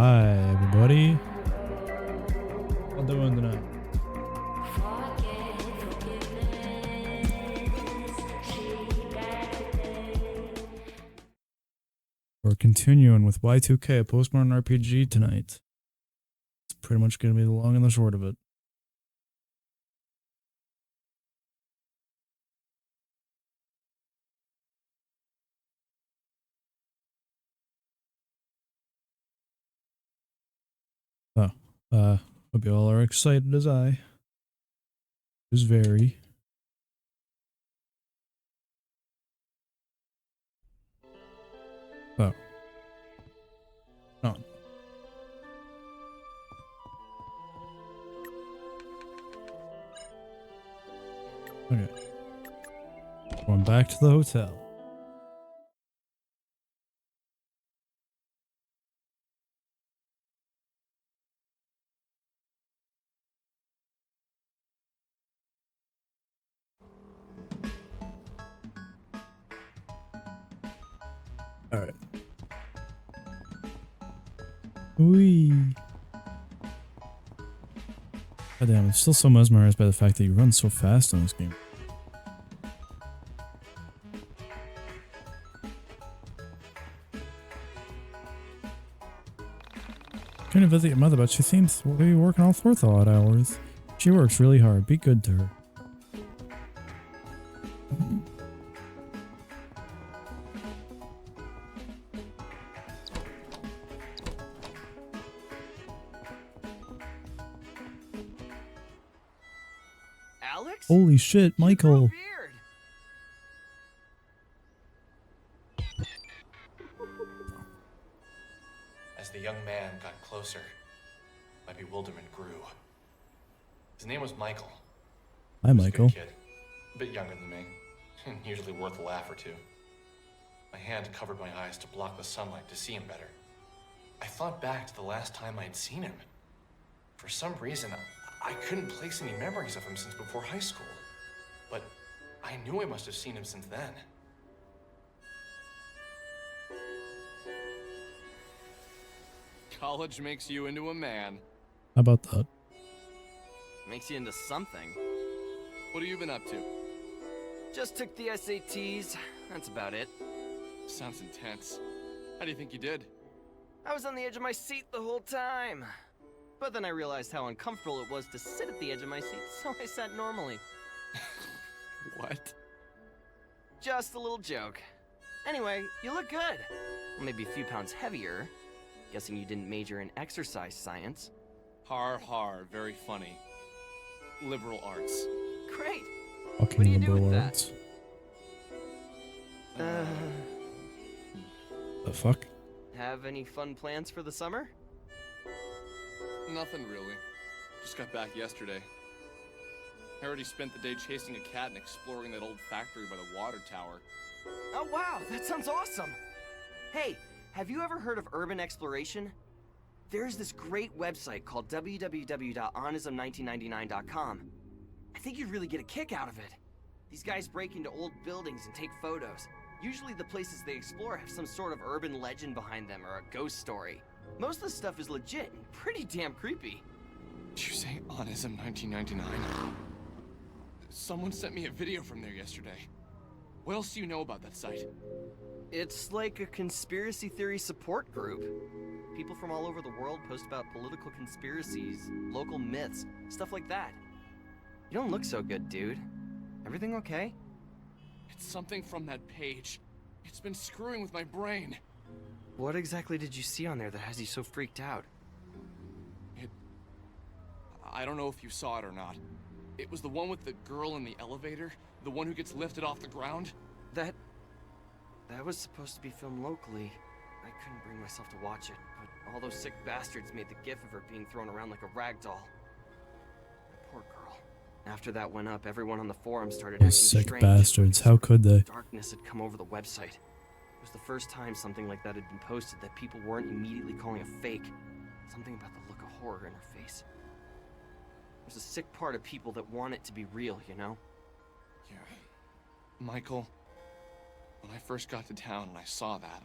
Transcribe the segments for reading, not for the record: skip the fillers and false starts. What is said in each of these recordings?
Hi, everybody. How doing tonight? We're continuing with Y2K, a Postmodern RPG tonight. It's pretty much going to be the long and the short of it. Hope you all are excited as I. Is very. Oh. On. Okay. Going back to the hotel. Alright. Whee. God damn, I'm still so mesmerized by the fact that you run so fast in this game. Trying to visit your mother, but she seems to be working all sorts of odd hours. She works really hard. Be good to her. Alex? Holy shit, Michael. As the young man got closer, my bewilderment grew. His name was Michael. Hi, Michael. He was a good kid, a bit younger than me, and usually worth a laugh or two. My hand covered my eyes to block the sunlight to see him better. I thought back to the last time I'd seen him. For some reason, I couldn't place any memories of him since before high school. But I knew I must have seen him since then. College makes you into a man. How about that? Makes you into something. What have you been up to? Just took the SATs. That's about it. Sounds intense. How do you think you did? I was on the edge of my seat the whole time. But then I realized how uncomfortable it was to sit at the edge of my seat, so I sat normally. What? Just a little joke. Anyway, you look good. Well, maybe a few pounds heavier. Guessing you didn't major in exercise science. Har har, very funny. Liberal arts. Great. Fucking What do you do with liberal that? arts. The fuck? Have any fun plans for the summer? Nothing really. Just got back yesterday. I already spent the day chasing a cat and exploring that old factory by the water tower. Oh wow, that sounds awesome! Hey, have you ever heard of urban exploration? There's this great website called www.onism1999.com. I think you'd really get a kick out of it. These guys break into old buildings and take photos. Usually the places they explore have some sort of urban legend behind them or a ghost story. Most of the stuff is legit and pretty damn creepy. Did you say Onism 1999? Someone sent me a video from there yesterday. What else do you know about that site? It's like a conspiracy theory support group. People from all over the world post about political conspiracies, local myths, stuff like that. You don't look so good, dude. Everything okay? It's something from that page. It's been screwing with my brain. What exactly did you see on there that has you so freaked out? I don't know if you saw it or not. It was the one with the girl in the elevator, the one who gets lifted off the ground. That was supposed to be filmed locally. I couldn't bring myself to watch it, but all those sick bastards made the gif of her being thrown around like a rag doll. Poor girl. After that went up, everyone on the forum started Those acting sick strange. bastards, how could they? Darkness had come over the website. It was the first time something like that had been posted that people weren't immediately calling a fake. Something about the look of horror in her face. There's a sick part of people that want it to be real, you know? Yeah. Michael, when I first got to town and I saw that,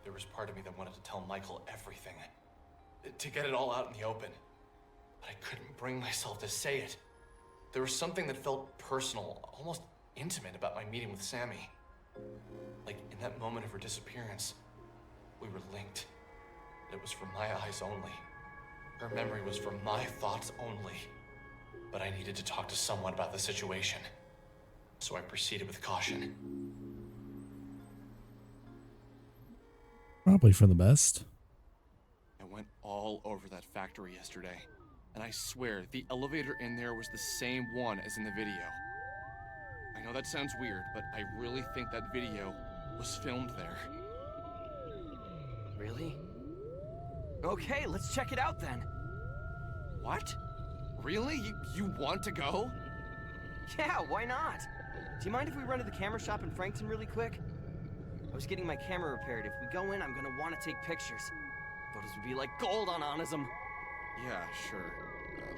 There was part of me that wanted to tell Michael everything. To get it all out in the open. But I couldn't bring myself to say it. There was something that felt personal, almost intimate about my meeting with Sammy. Like, in that moment of her disappearance, we were linked. It was from my eyes only. Her memory was from my thoughts only. But I needed to talk to someone about the situation. So I proceeded with caution. Probably for the best. I went all over that factory yesterday, and I swear the elevator in there was the same one as in the video. I know that sounds weird, but I really think that video was filmed there. Really? Okay, let's check it out then. What? Really? You want to go? Yeah, why not? Do you mind if we run to the camera shop in Frankton really quick? I was getting my camera repaired. If we go in, I'm gonna want to take pictures. Photos would be like gold on Onism. Yeah, sure.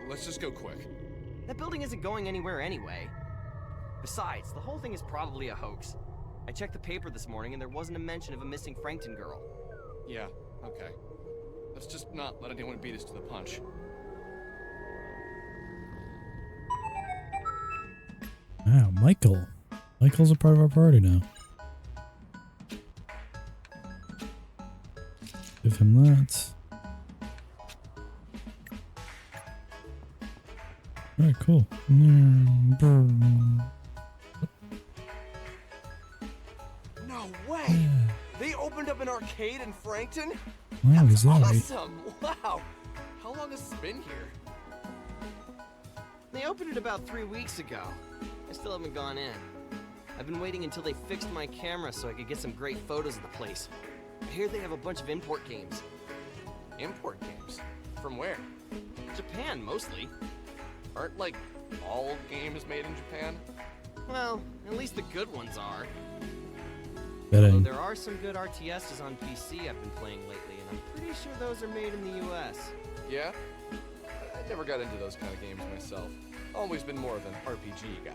Let's just go quick. That building isn't going anywhere anyway. Besides, the whole thing is probably a hoax. I checked the paper this morning and there wasn't a mention of a missing Frankton girl. Yeah, okay. Let's just not let anyone beat us to the punch. Wow, Michael. Michael's a part of our party now. Give him that. Alright, cool. No way! They opened up an arcade in Frankton? Wow, That's is that right? awesome! Wow! How long has this been here? They opened it about 3 weeks ago. I still haven't gone in. I've been waiting until they fixed my camera so I could get some great photos of the place. I hear they have a bunch of import games. Import games? From where? Japan, mostly. Aren't, like, all games made in Japan? Well, at least the good ones are. Betting. Although there are some good RTSs on PC I've been playing lately, and I'm pretty sure those are made in the US. Yeah? I never got into those kind of games myself. Always been more of an RPG guy.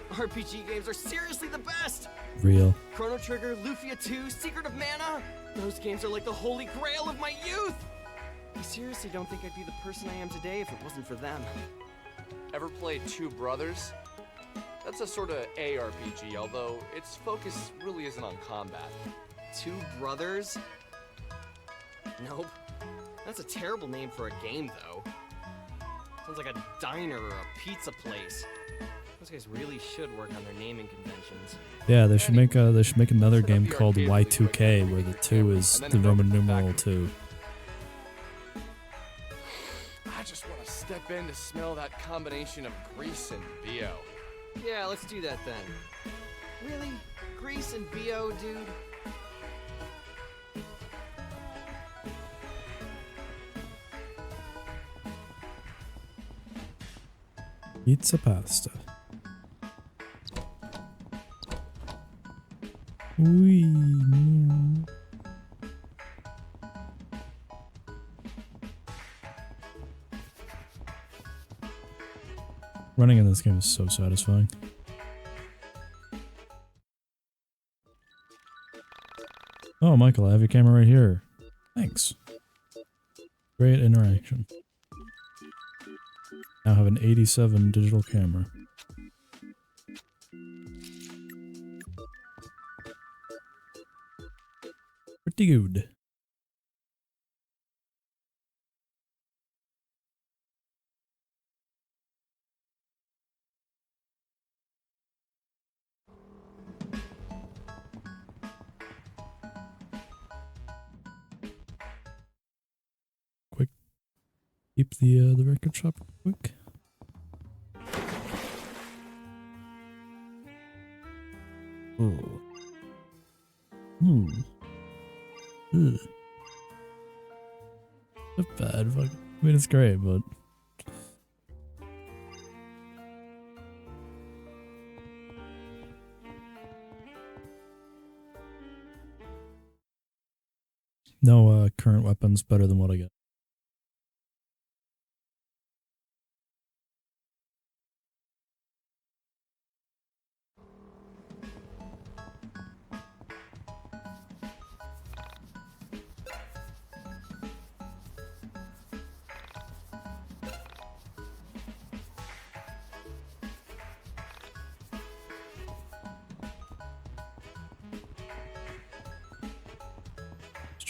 RPG games are seriously the best! Real. Chrono Trigger, Lufia 2, Secret of Mana! Those games are like the holy grail of my youth! I seriously don't think I'd be the person I am today if it wasn't for them. Ever played Two Brothers? That's a sort of ARPG, although its focus really isn't on combat. Two Brothers? Nope. That's a terrible name for a game, though. Sounds like a diner or a pizza place. Those guys really should work on their naming conventions. Yeah, they should make another game called Y2K where the 2 is the Roman numeral 2. I just want to step in to smell that combination of grease and BO. Yeah, let's do that then. Really? Grease and BO, dude? Pizza pasta. Wee. Meow. Running in this game is so satisfying. Oh, Michael, I have your camera right here. Thanks. Great interaction. Now have an 87 digital camera. Pretty good. Quick, keep the record shop quick. Oh. Hmm. Ugh. Not bad. Fuck. I mean, it's great, but no current weapons better than what I got.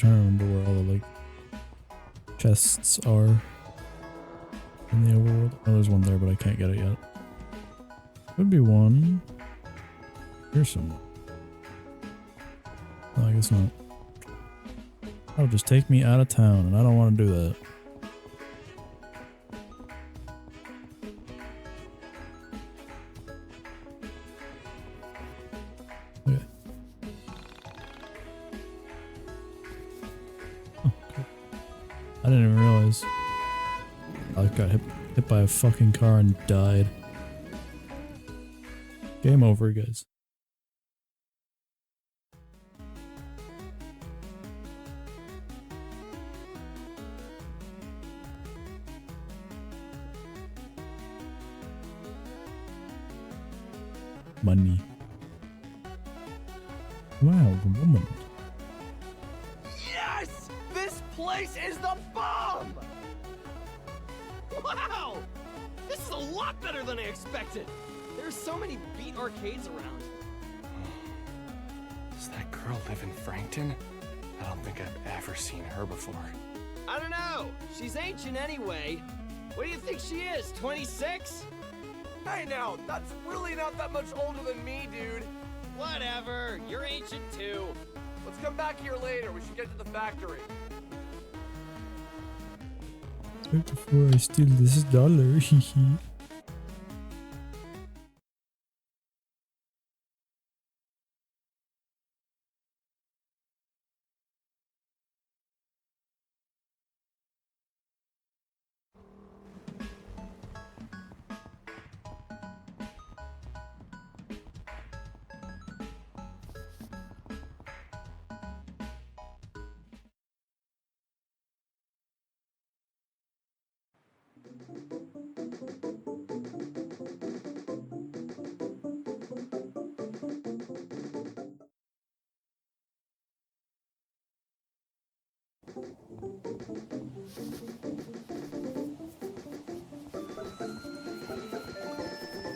trying to remember where all the like chests are in the overworld. Oh, there's one there, but I can't get it yet. Could be one. Here's some. No, I guess not. That'll just take me out of town, and I don't want to do that. Okay. Oh, cool. I didn't even realize. I got hit by a fucking car and died. Game over, guys. Money. Wow, the woman. Yes! This place is the bomb! Wow! This is a lot better than I expected. There's so many beat arcades around. Does that girl live in Frankton? I don't think I've ever seen her before. I don't know. She's ancient anyway. What do you think she is, 26? Hey now, that's really not that much older than me, dude. Whatever, you're ancient too. Let's come back here later. We should get to the factory. Right before I steal this dollar, hehe.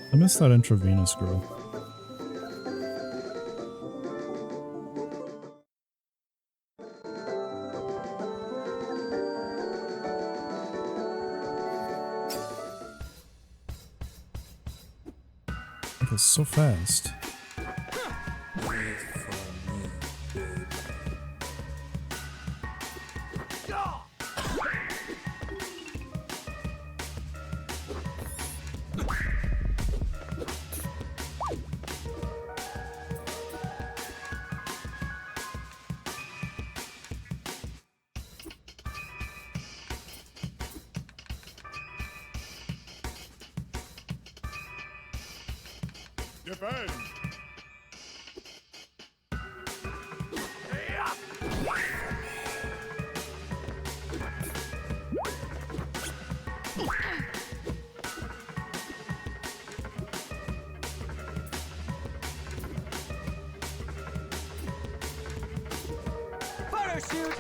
I miss that intravenous girl. It's so fast. Defend! Parachute!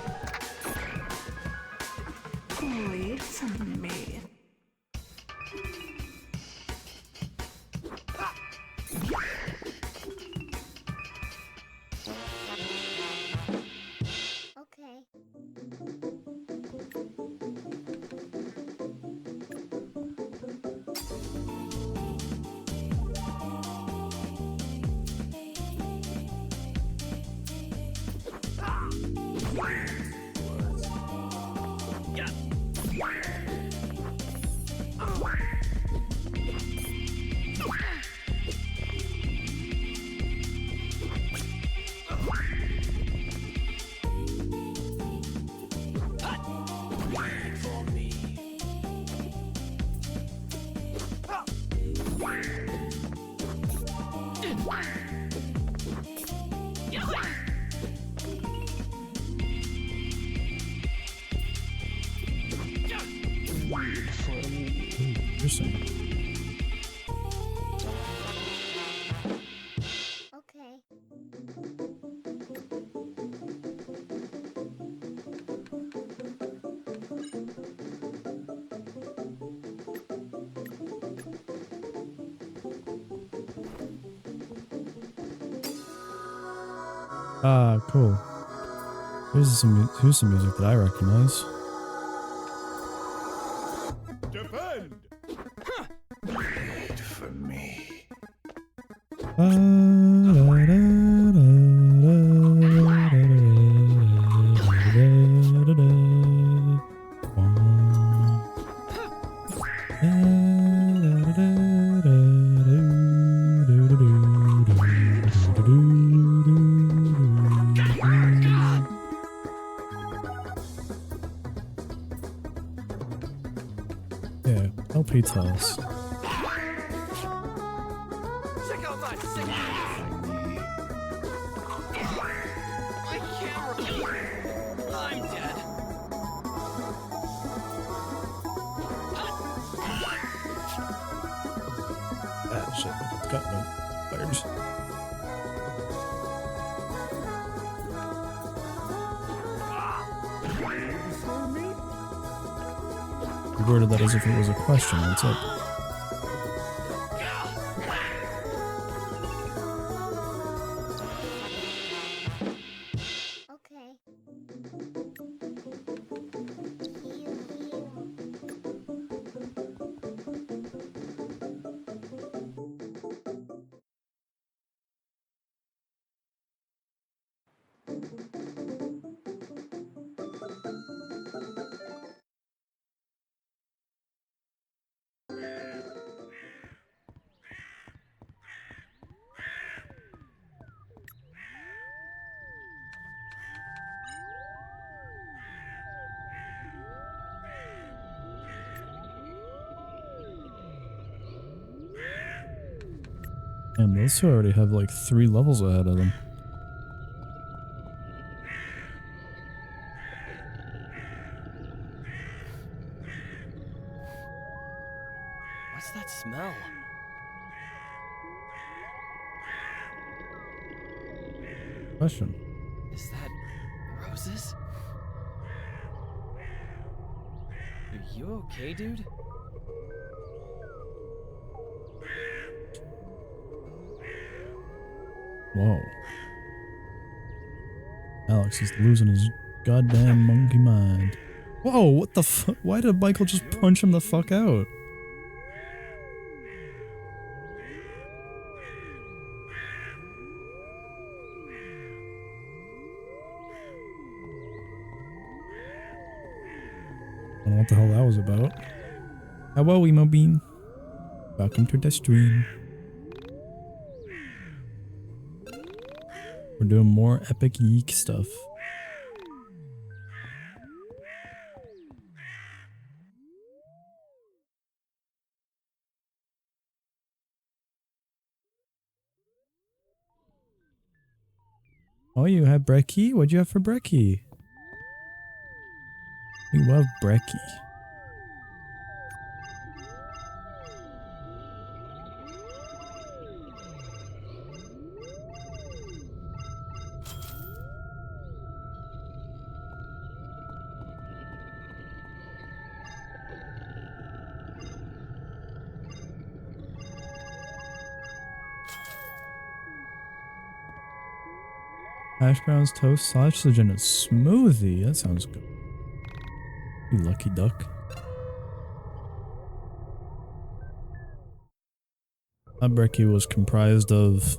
Wait for me. Okay. Interesting. Okay. Ah, cool. Here's some music that I recognize. Defend! Wait for me. Yeah, LP tells. Check out my signals. My camera. I'm dead. Ah, shit. Got no fires. You worded that as if it was a question. What's up? Okay. Damn, those two already have like 3 levels ahead of them. What's that smell? Question. Is that roses? Are you okay, dude? Whoa. Alex is losing his goddamn monkey mind. Whoa, what the fuck? Why did Michael just punch him the fuck out? I don't know what the hell that was about. Hello, Emo Bean. Welcome to the stream. We're doing more epic YIIK stuff. Oh, you have brekkie? What'd you have for brekkie? We love brekkie. Hash browns, toast, sausage, and a smoothie. That sounds good. You lucky duck. That brekkie was comprised of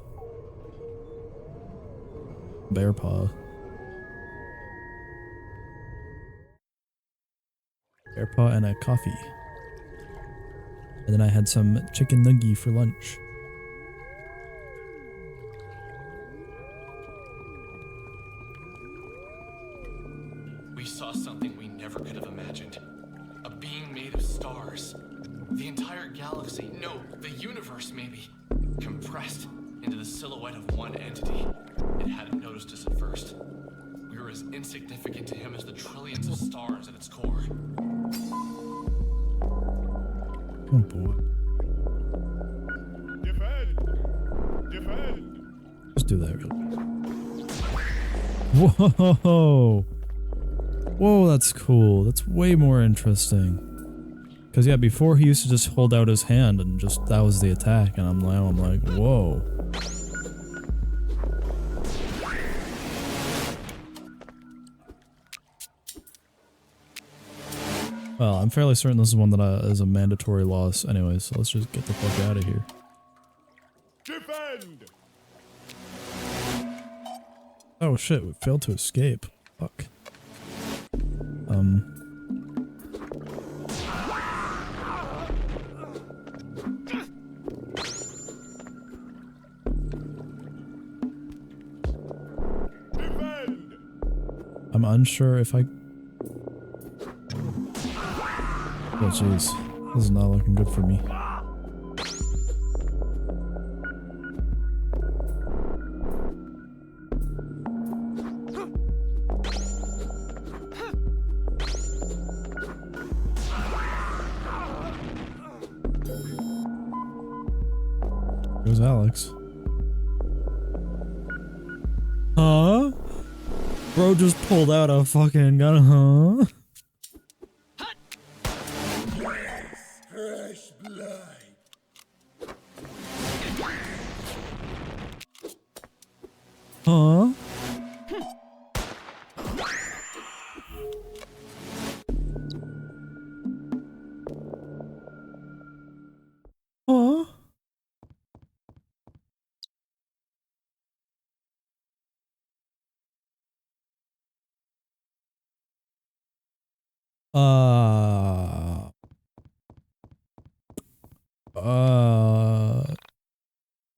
bear paw. Bear paw and a coffee. And then I had some chicken nugget for lunch. We saw something we never could have imagined. A being made of stars. The entire galaxy, no, the universe maybe, compressed into the silhouette of one entity. It hadn't noticed us at first. We were as insignificant to him as the trillions of stars at its core. Oh boy. Defend! Defend! Let's do that real quick. Whoa! Whoa, that's cool. That's way more interesting. Because yeah, before he used to just hold out his hand and just, that was the attack. And I'm like, whoa. Well, I'm fairly certain this is one that is a mandatory loss anyway, so let's just get the fuck out of here. Defend! Oh shit, we failed to escape. Fuck. Defend! I'm unsure if I... Oh jeez. This is not looking good for me. Goes Alex. Huh? Bro just pulled out a fucking gun, huh? Fresh blood. Huh? Huh?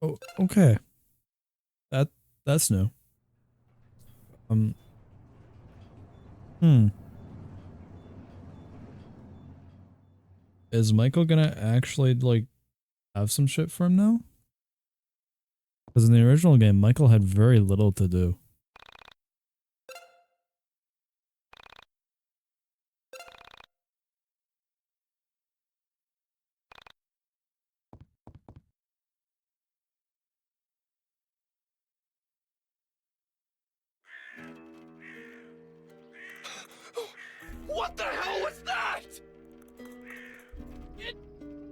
Oh, okay. That's new. Is Michael gonna actually, like, have some shit for him now? Because in the original game, Michael had very little to do. What the hell was that?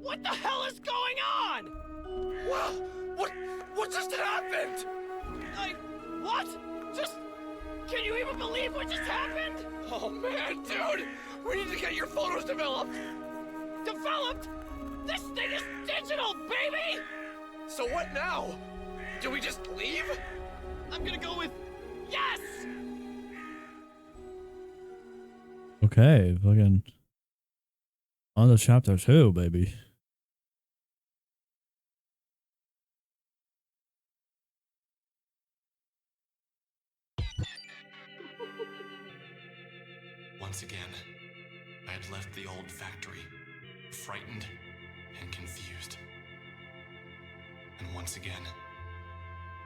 What the hell is going on? What just happened? What? Can you even believe what just happened? Oh man, dude! We need to get your photos developed! Developed? This thing is digital, baby! So what now? Do we just leave? I'm gonna go with yes! Okay, fucking... On to chapter 2, baby. Once again, I had left the old factory, frightened and confused. And once again,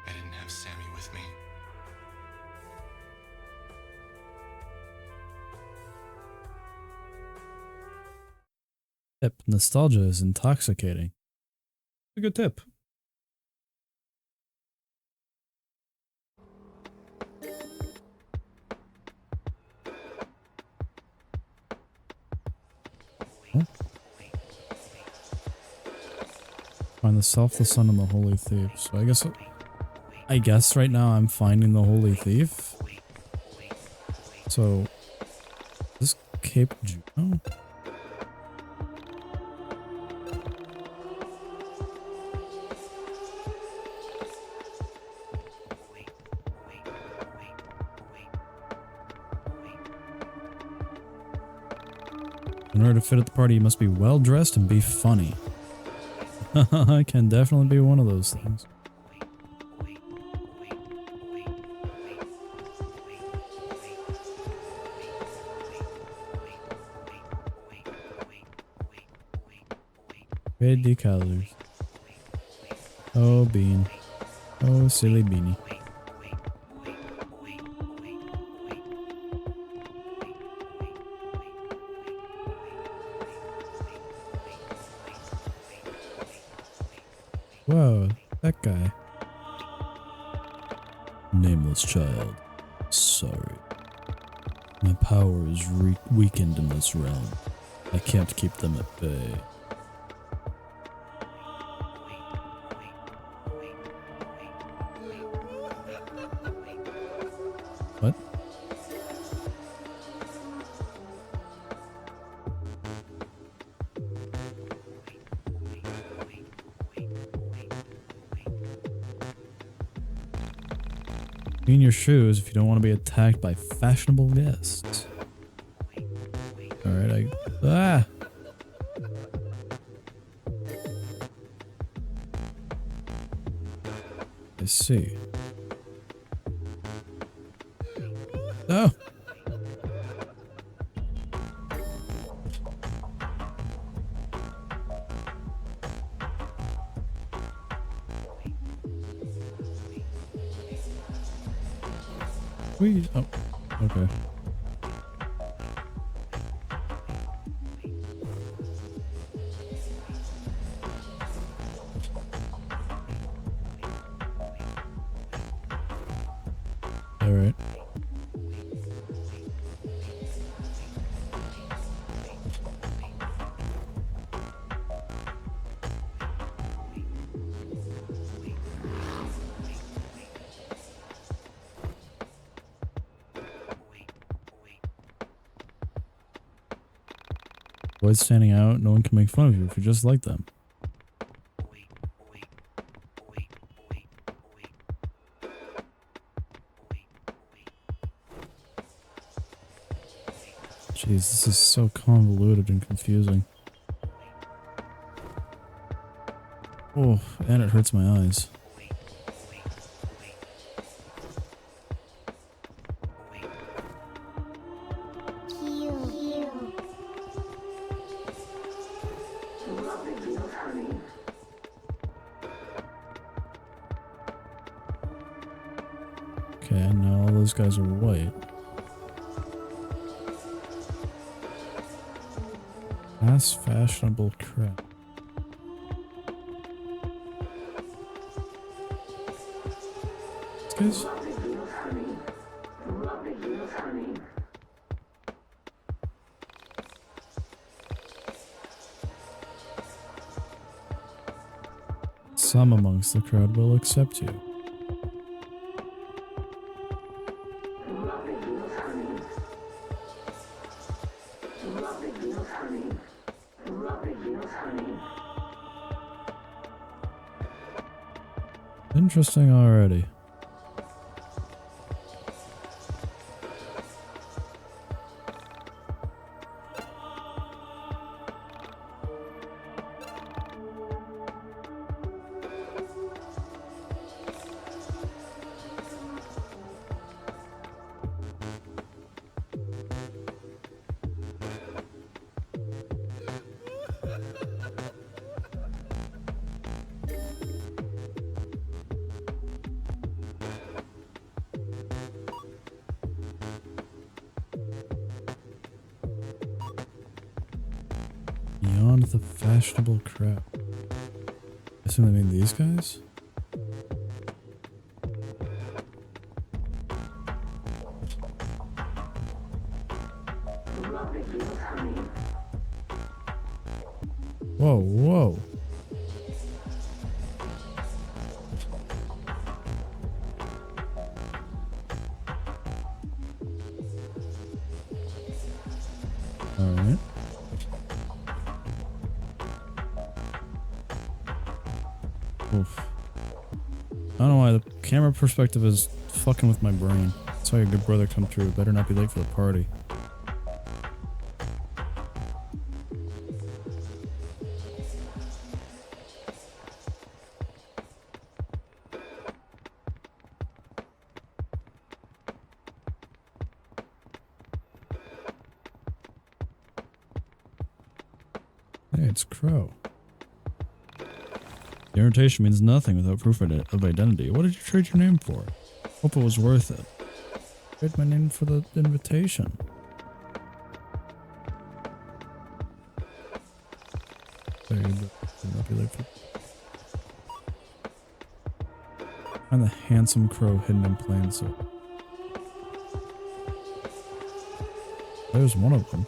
I didn't have Sammy with me. Tip. Nostalgia is intoxicating. A good tip. Oh. Find the self, the son, and the holy thief. So I guess right now I'm finding the holy thief. So, is this Cape Juno? In order to fit at the party, you must be well dressed and be funny. I can definitely be one of those things. Red decalers. Oh, bean. Oh, silly beanie. Whoa, that guy. Nameless child. Sorry. My power is weakened in this realm. I can't keep them at bay. What? Clean your shoes if you don't want to be attacked by fashionable guests. Alright, I see. Oh! Oh, okay. All right. Avoid standing out. No one can make fun of you if you're just like them. Jeez, this is so convoluted and confusing. Oh, and it hurts my eyes. Okay, and now all those guys are white. That's fashionable crap. These guys? Some amongst the crowd will accept you. Interesting already. Beyond the fashionable crowd. I assume they mean these guys? Whoa, whoa. Alright. Oof. I don't know why the camera perspective is fucking with my brain. Saw your good brother come through. Better not be late for the party. Hey, it's Crow. The invitation means nothing without proof of identity. What did you trade your name for? Hope it was worth it. Trade my name for the invitation. There you go. Find the handsome crow hidden in plain sight. There's one of them.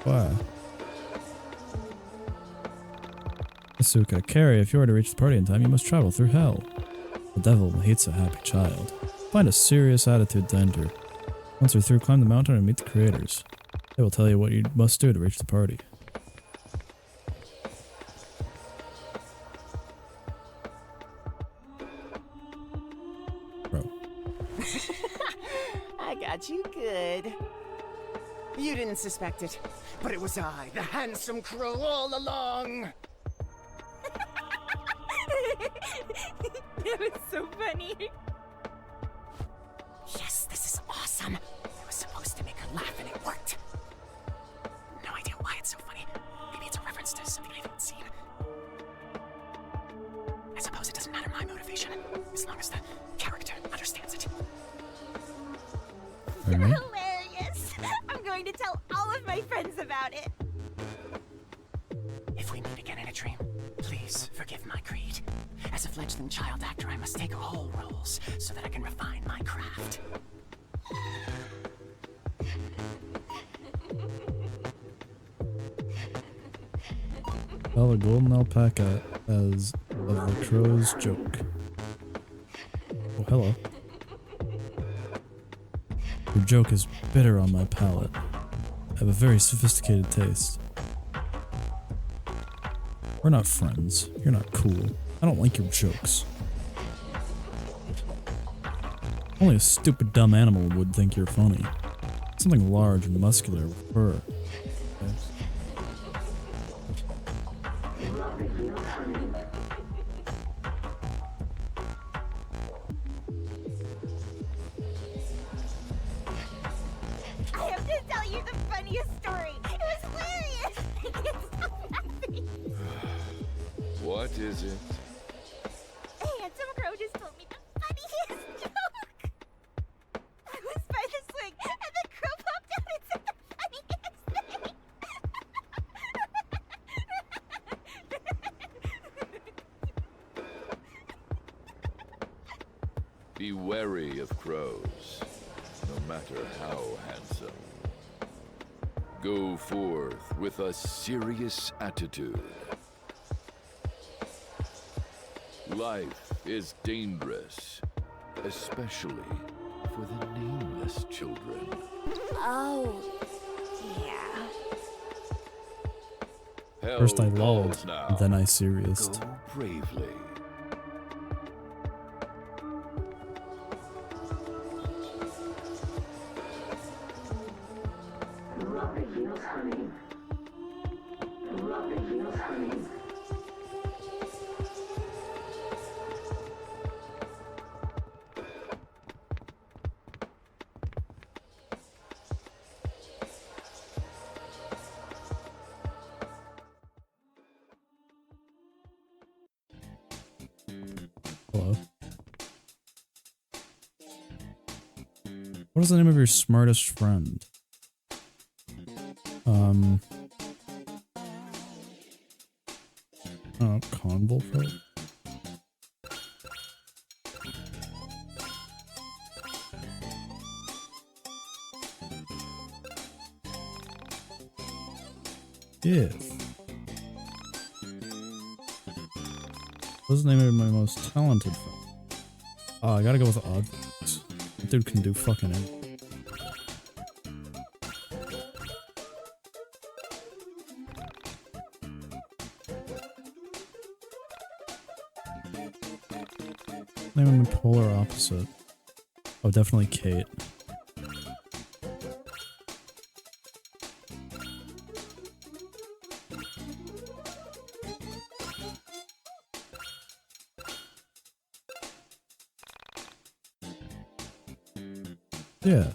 Why? Asuka, Carrie, if you are to reach the party in time, you must travel through hell. The devil hates a happy child. Find a serious attitude to enter. Once you're through, climb the mountain and meet the creators. They It will tell you what you must do to reach the party. Bro. I got you good. You didn't suspect it, but it was I, the handsome crow, all along. That was so funny. Yes, this is awesome. I was supposed to make her laugh and it worked. No idea why it's so funny. Maybe it's a reference to something I haven't seen. I suppose it doesn't matter my motivation, as long as the character understands it. Alright. Hilarious. I'm going to tell all of my friends about it. If we meet again in a dream, please forgive my greed. As a fledgling child actor, I must take all roles so that I can refine my craft. Tell a golden alpaca as of the crow's joke. Oh, hello. Your joke is bitter on my palate. I have a very sophisticated taste. We're not friends. You're not cool. I don't like your jokes. Only a stupid dumb animal would think you're funny. Something large and muscular with fur. Okay. I have to tell you the funniest story. It was hilarious. I can't stop laughing. What is it? A handsome crow just told me the funniest joke. I was by the swing, and the crow popped out and said the funniest thing. Be wary of crows, no matter how handsome. Go forth with a serious attitude. Life is dangerous, especially for the nameless children. Oh, yeah. First I Hell lulled, calls now. then I serious. Go bravely. Hello. What is the name of your smartest friend? Convolville? Yes. What's the name of my most talented friend? Oh, I gotta go with Odd. That dude can do fucking anything. Name him the polar opposite. Oh, definitely Kate. Yeah.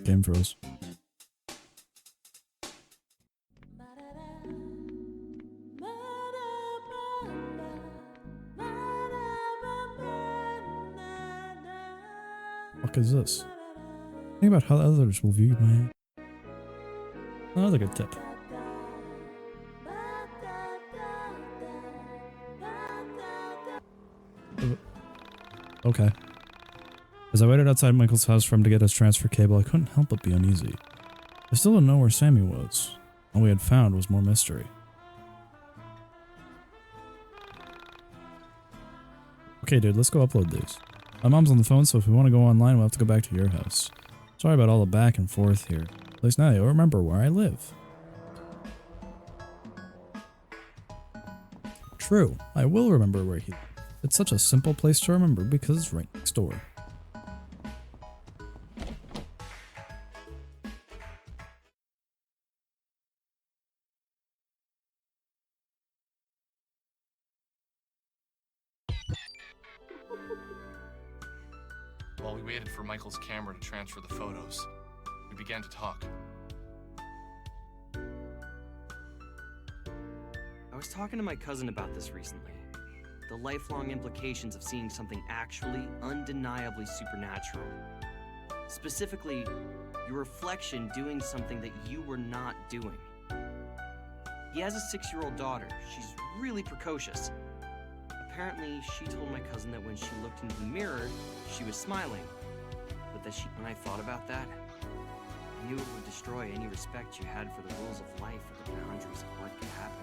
Game froze. What is this? Think about how others will view my... Another good tip. Okay. As I waited outside Michael's house for him to get his transfer cable, I couldn't help but be uneasy. I still didn't know where Sammy was. All we had found was more mystery. Okay, dude, let's go upload these. My mom's on the phone, so if we want to go online, we'll have to go back to your house. Sorry about all the back and forth here. At least now you'll remember where I live. True, I will remember where he lives. It's such a simple place to remember because it's right next door. While we waited for Michael's camera to transfer the photos, we began to talk. I was talking to my cousin about this recently. The lifelong implications of seeing something actually, undeniably supernatural. Specifically, your reflection doing something that you were not doing. He has a 6-year-old daughter. She's really precocious. Apparently, she told my cousin that when she looked into the mirror, she was smiling. But that when I thought about that, I knew it would destroy any respect you had for the rules of life or the boundaries of what could happen.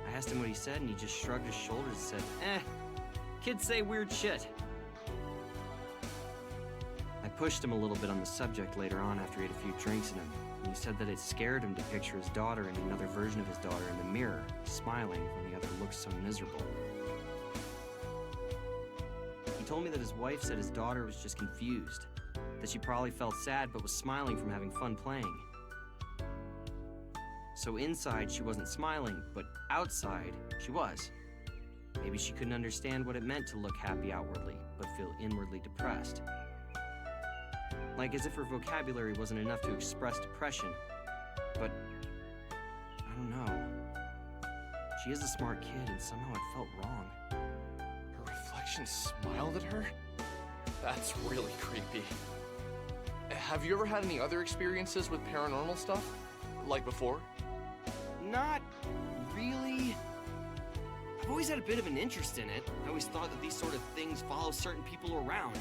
I asked him what he said, and he just shrugged his shoulders and said, kids say weird shit. I pushed him a little bit on the subject later on after he had a few drinks in him, and he said that it scared him to picture his daughter and another version of his daughter in the mirror, smiling when the other looked so miserable. He told me that his wife said his daughter was just confused, that she probably felt sad but was smiling from having fun playing. So inside, she wasn't smiling, but outside, she was. Maybe she couldn't understand what it meant to look happy outwardly, but feel inwardly depressed. Like as if her vocabulary wasn't enough to express depression. But, I don't know. She is a smart kid, and somehow it felt wrong. Her reflection smiled at her? That's really creepy. Have you ever had any other experiences with paranormal stuff? Like before? Not really. I've always had a bit of an interest in it. I always thought that these sort of things follow certain people around.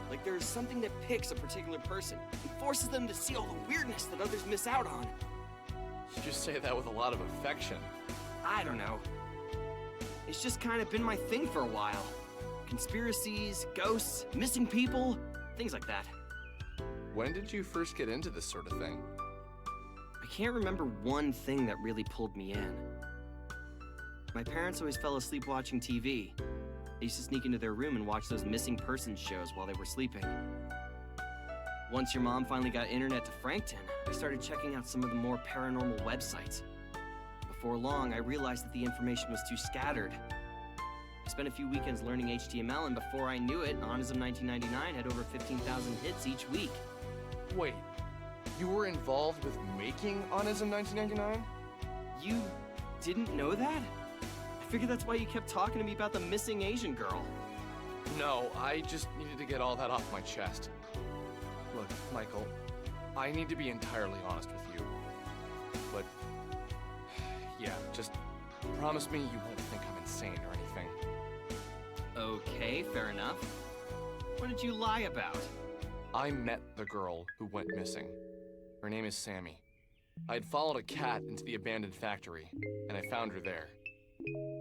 Like there's something that picks a particular person and forces them to see all the weirdness that others miss out on. You just say that with a lot of affection. I don't know. It's just kind of been my thing for a while. Conspiracies, ghosts, missing people, things like that. When did you first get into this sort of thing? I can't remember one thing that really pulled me in. My parents always fell asleep watching TV. They used to sneak into their room and watch those missing persons shows while they were sleeping. Once your mom finally got internet to Frankton, I started checking out some of the more paranormal websites. Before long, I realized that the information was too scattered. I spent a few weekends learning HTML, and before I knew it, Onism 1999 had over 15,000 hits each week. Wait, you were involved with making Onism 1999? You didn't know that? I figured that's why you kept talking to me about the missing Asian girl. No, I just needed to get all that off my chest. Look, Michael, I need to be entirely honest with you. But, yeah, just promise me you won't think I'm insane or anything. Okay, fair enough. What did you lie about? I met the girl who went missing. Her name is Sammy. I'd followed a cat into the abandoned factory, and I found her there.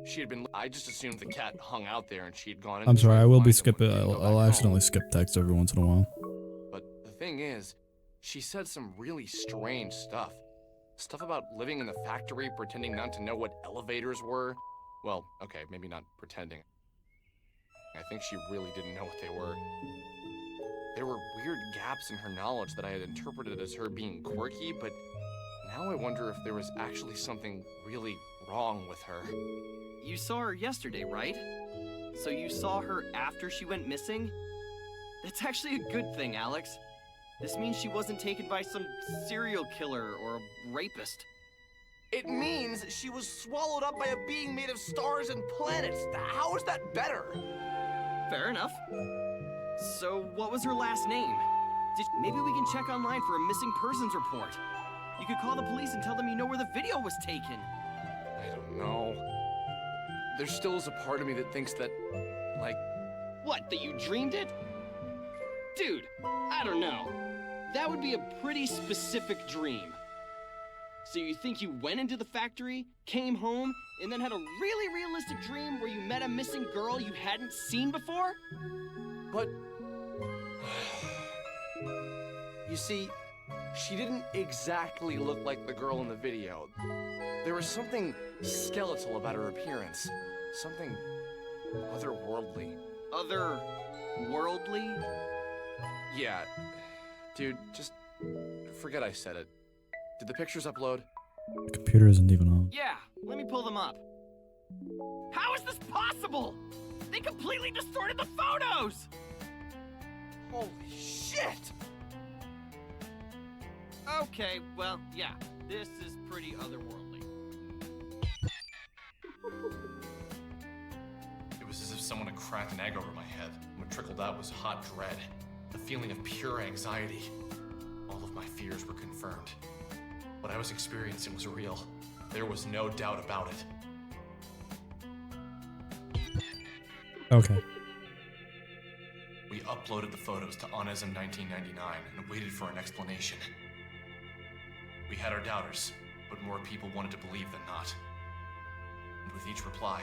She had been. I just assumed the cat hung out there and she had gone. I'm sorry, I will be skipping. I'll accidentally skip text every once in a while. But the thing is, she said some really strange stuff. Stuff about living in the factory, pretending not to know what elevators were. Well, okay, maybe not pretending. I think she really didn't know what they were. There were weird gaps in her knowledge that I had interpreted as her being quirky, but now I wonder if there was actually something really wrong with her. You saw her yesterday, right? So you saw her after she went missing? That's actually a good thing, Alex. This means she wasn't taken by some serial killer or a rapist. It means she was swallowed up by a being made of stars and planets. How is that better? Fair enough. So what was her last name? Maybe we can check online for a missing persons report. You could call the police and tell them you know where the video was taken. I don't know. There still is a part of me that thinks that, like... What, that you dreamed it? Dude, I don't know. That would be a pretty specific dream. So you think you went into the factory, came home, and then had a really realistic dream where you met a missing girl you hadn't seen before? But... You see, she didn't exactly look like the girl in the video. There was something skeletal about her appearance. Something otherworldly. Otherworldly? Yeah. Dude, just forget I said it. Did the pictures upload? The computer isn't even on. Yeah, let me pull them up. How is this possible? They completely distorted the photos! Holy shit! Okay, well, yeah, this is pretty otherworldly. It was as if someone had cracked an egg over my head, and what trickled out was hot dread. A feeling of pure anxiety. All of my fears were confirmed. What I was experiencing was real. There was no doubt about it. Okay. We uploaded the photos to Onism 1999 and waited for an explanation. We had our doubters, but more people wanted to believe than not. And with each reply,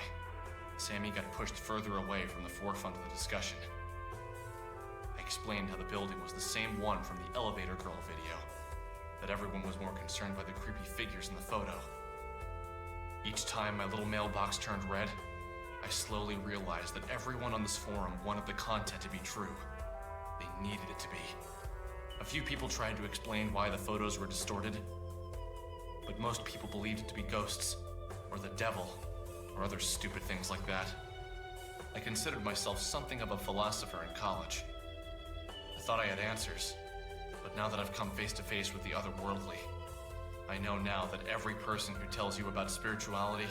Sammy got pushed further away from the forefront of the discussion. I explained how the building was the same one from the elevator girl video, that everyone was more concerned by the creepy figures in the photo. Each time my little mailbox turned red, I slowly realized that everyone on this forum wanted the content to be true. They needed it to be. A few people tried to explain why the photos were distorted, but most people believed it to be ghosts, or the devil, or other stupid things like that. I considered myself something of a philosopher in college. I thought I had answers, but now that I've come face to face with the otherworldly, I know now that every person who tells you about spirituality,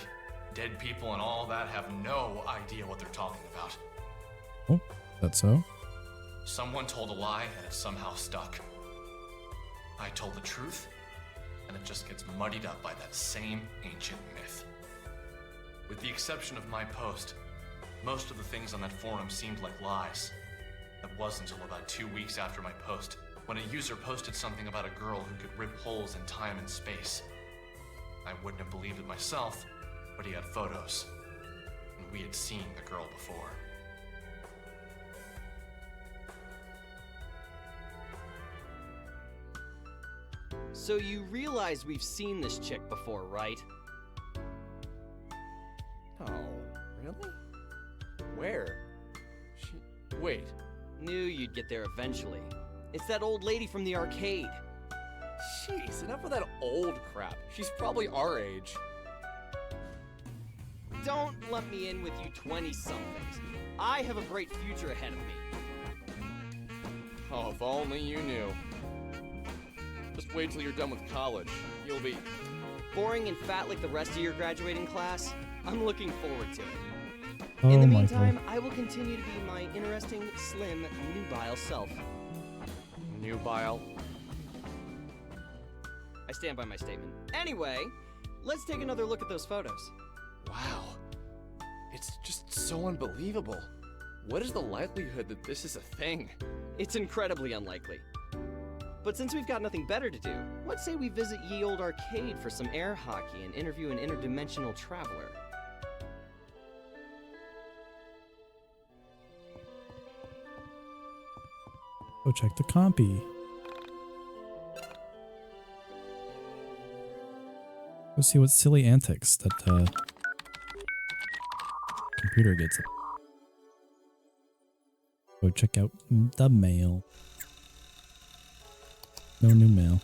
dead people and all that have no idea what they're talking about. Oh, that's so? Someone told a lie and it somehow stuck. I told the truth, and it just gets muddied up by that same ancient myth. With the exception of my post, most of the things on that forum seemed like lies. It wasn't until about 2 weeks after my post when a user posted something about a girl who could rip holes in time and space. I wouldn't have believed it myself, but he had photos, and we had seen the girl before. So you realize we've seen this chick before, right? Oh, really? Where? Wait. Knew you'd get there eventually. It's that old lady from the arcade. Jeez, enough of that old crap. She's probably our age. Don't let me in with you 20-somethings. I have a bright future ahead of me. Oh, if only you knew. Just wait till you're done with college. You'll be boring and fat like the rest of your graduating class. I'm looking forward to it. Oh, In the Michael. meantime, I will continue to be my interesting, slim, nubile self. nubile. I stand by my statement. Anyway, let's take another look at those photos. Wow. It's just so unbelievable. What is the likelihood that this is a thing? It's incredibly unlikely. But since we've got nothing better to do, let's say we visit Ye Olde Arcade for some air hockey and interview an interdimensional traveler. Go check the compy. Go see what silly antics that computer gets. Go check out the mail. No new mail.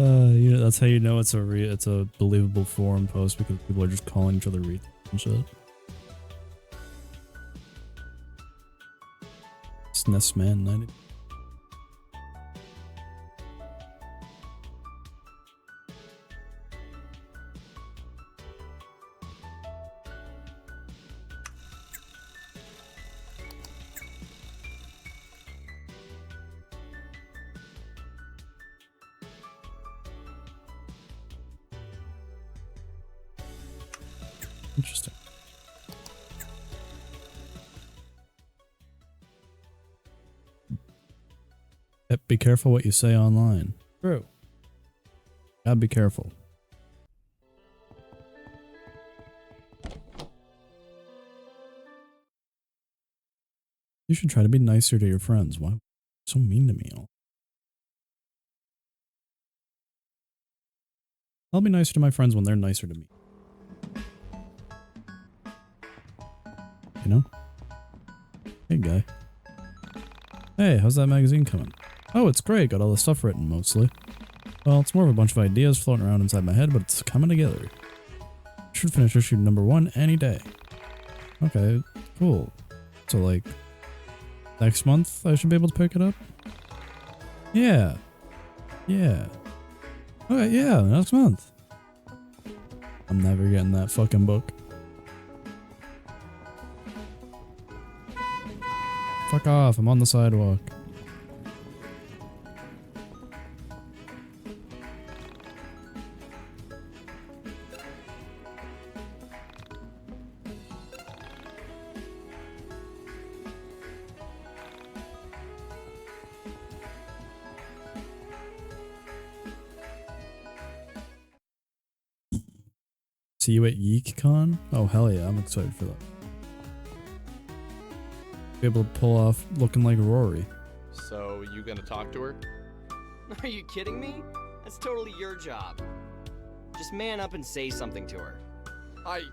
You know, that's how you know it's a believable forum post, because people are just calling each other retards and shit. SNES Man 90. Interesting. Be careful what you say online. True. Gotta be careful. You should try to be nicer to your friends. Why are you so mean to me? I'll be nicer to my friends when they're nicer to me. You know? Hey, guy. Hey, how's that magazine coming? Oh, it's great. Got all the stuff written, mostly. Well, it's more of a bunch of ideas floating around inside my head, but it's coming together. Should finish issue number 1 any day. Okay, cool. So, like, next month I should be able to pick it up? Yeah. Yeah. Okay, yeah, next month. I'm never getting that fucking book. Fuck off, I'm on the sidewalk. See you at YIIK I.V? Oh hell yeah, I'm excited for that. Be able to pull off looking like Rory. So, you gonna talk to her? Are you kidding me? That's totally your job. Just man up and say something to her. I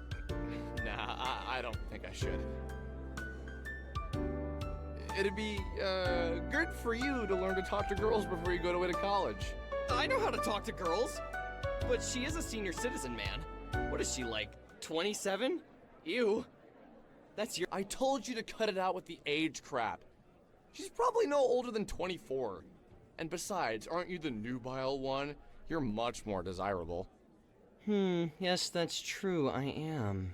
don't think I should. It'd be, good for you to learn to talk to girls before you go away to college. I know how to talk to girls, but she is a senior citizen, man. What is she, like, 27? Ew. That's your— I told you to cut it out with the age crap. She's probably no older than 24. And besides, aren't you the nubile one? You're much more desirable. Yes, that's true, I am.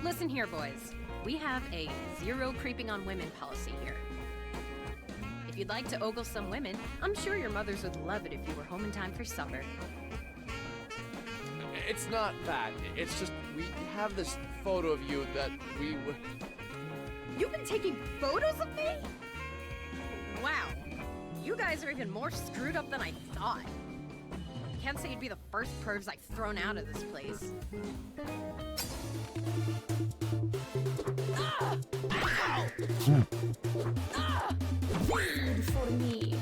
Listen here, boys. We have a zero creeping on women policy here. If you'd like to ogle some women, I'm sure your mothers would love it if you were home in time for supper. It's not that. It's just we have this photo of you that we would... You've been taking photos of me? Wow. You guys are even more screwed up than I thought. Can't say you'd be the first pervs I've thrown out of this place. Ah! Ow! Ah! Weird for me.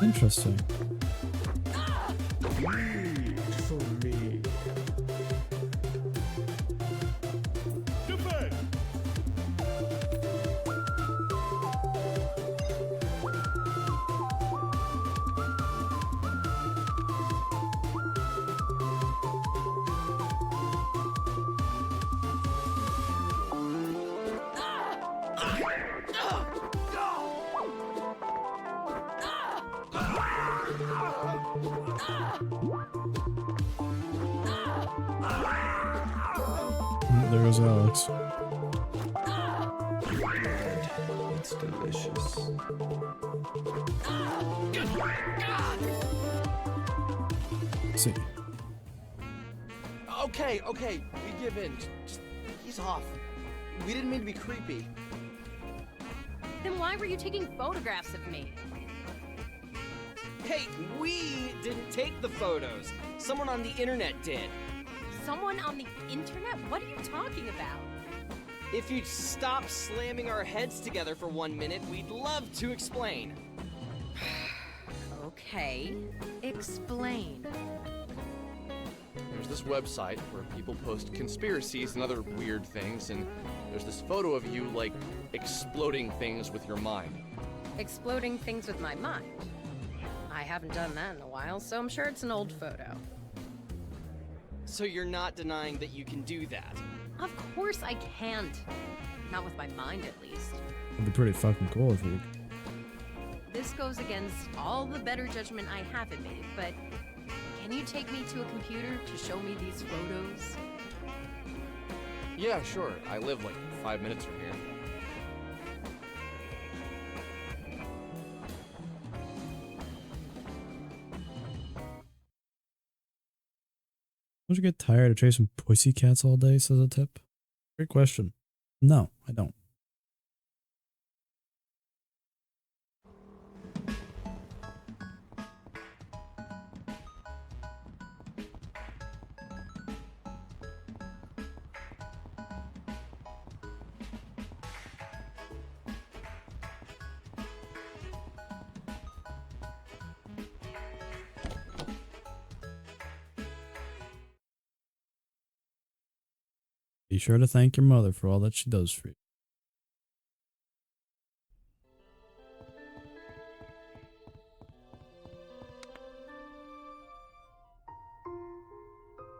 Interesting. For me. Defend! There goes Alex. It's delicious. See. Okay, we give in. Just he's off. We didn't mean to be creepy. Then why were you taking photographs of me? Hey, we didn't take the photos. Someone on the internet did. Someone on the internet? What are you talking about? If you'd stop slamming our heads together for 1 minute, we'd love to explain. Okay, explain. There's this website where people post conspiracies and other weird things, and there's this photo of you, like, exploding things with your mind. Exploding things with my mind. I haven't done that in a while, so I'm sure it's an old photo. So you're not denying that you can do that? Of course I can't. Not with my mind, at least. It'd be pretty fucking cool if you... This goes against all the better judgment I have in me, but can you take me to a computer to show me these photos? Yeah, sure. I live like 5 minutes from here. Don't you get tired of chasing pussycats all day, says a tip? Great question. No, I don't. Be sure to thank your mother for all that she does for you.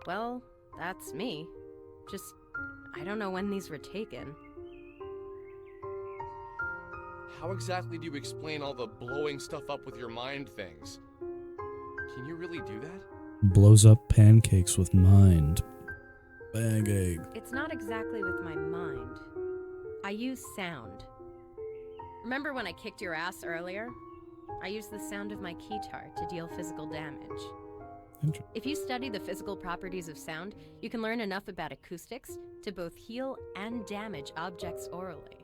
Well, that's me. Just, I don't know when these were taken. How exactly do you explain all the blowing stuff up with your mind things? Can you really do that? Blows up pancakes with mind. Bang egg. It's not exactly with my mind. I use sound. Remember when I kicked your ass earlier? I used the sound of my keytar to deal physical damage. If you study the physical properties of sound, you can learn enough about acoustics to both heal and damage objects orally.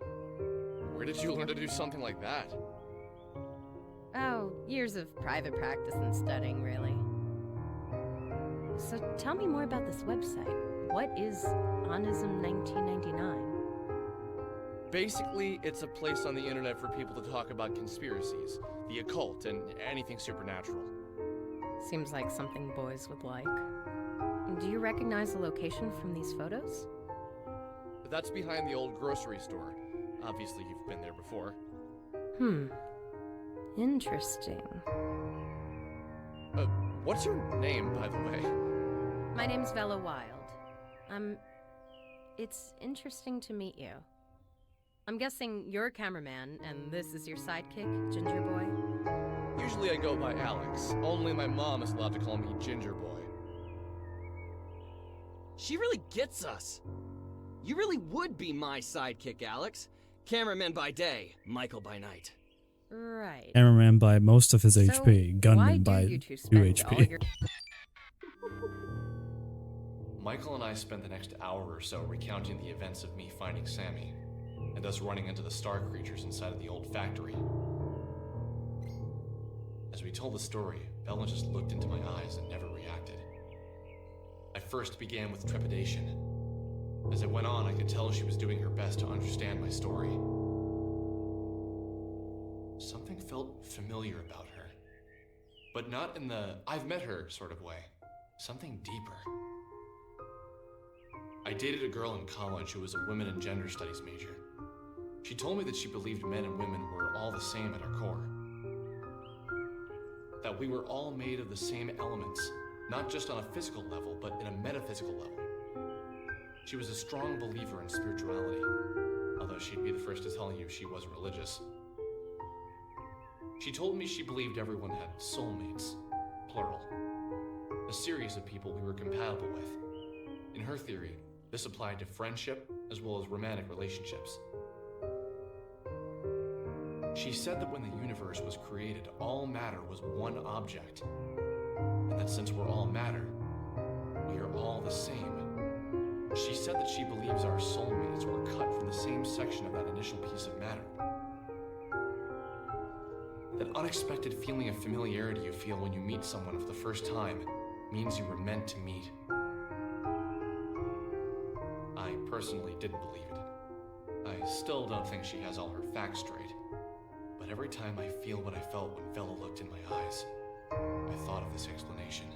Where did you learn to do something like that? Oh, years of private practice and studying, really. So tell me more about this website. What is Onism 1999? Basically, it's a place on the internet for people to talk about conspiracies, the occult, and anything supernatural. Seems like something boys would like. Do you recognize the location from these photos? But that's behind the old grocery store. Obviously, you've been there before. Interesting. What's your name, by the way? My name's Vela Wild. It's interesting to meet you. I'm guessing you're a cameraman, and this is your sidekick, Ginger Boy? Usually I go by Alex. Only my mom is allowed to call me Ginger Boy. She really gets us. You really would be my sidekick, Alex. Cameraman by day, Michael by night. Right. Cameraman by most of his So HP. Gunman by you two 2 spend all HP. your... Michael and I spent the next hour or so recounting the events of me finding Sammy, and us running into the star creatures inside of the old factory. As we told the story, Bella just looked into my eyes and never reacted. I first began with trepidation. As it went on, I could tell she was doing her best to understand my story. Something felt familiar about her, but not in the I've met her sort of way. Something deeper. I dated a girl in college who was a women and gender studies major. She told me that she believed men and women were all the same at our core. That we were all made of the same elements, not just on a physical level, but in a metaphysical level. She was a strong believer in spirituality, although she'd be the first to tell you she wasn't religious. She told me she believed everyone had soulmates, plural, a series of people we were compatible with. In her theory, this applied to friendship as well as romantic relationships. She said that when the universe was created, all matter was one object, and that since we're all matter, we are all the same. She said that she believes our soulmates were cut from the same section of that initial piece of matter. That unexpected feeling of familiarity you feel when you meet someone for the first time means you were meant to meet. I personally didn't believe it. I still don't think she has all her facts straight. But every time I feel what I felt when Vela looked in my eyes, I thought of this explanation.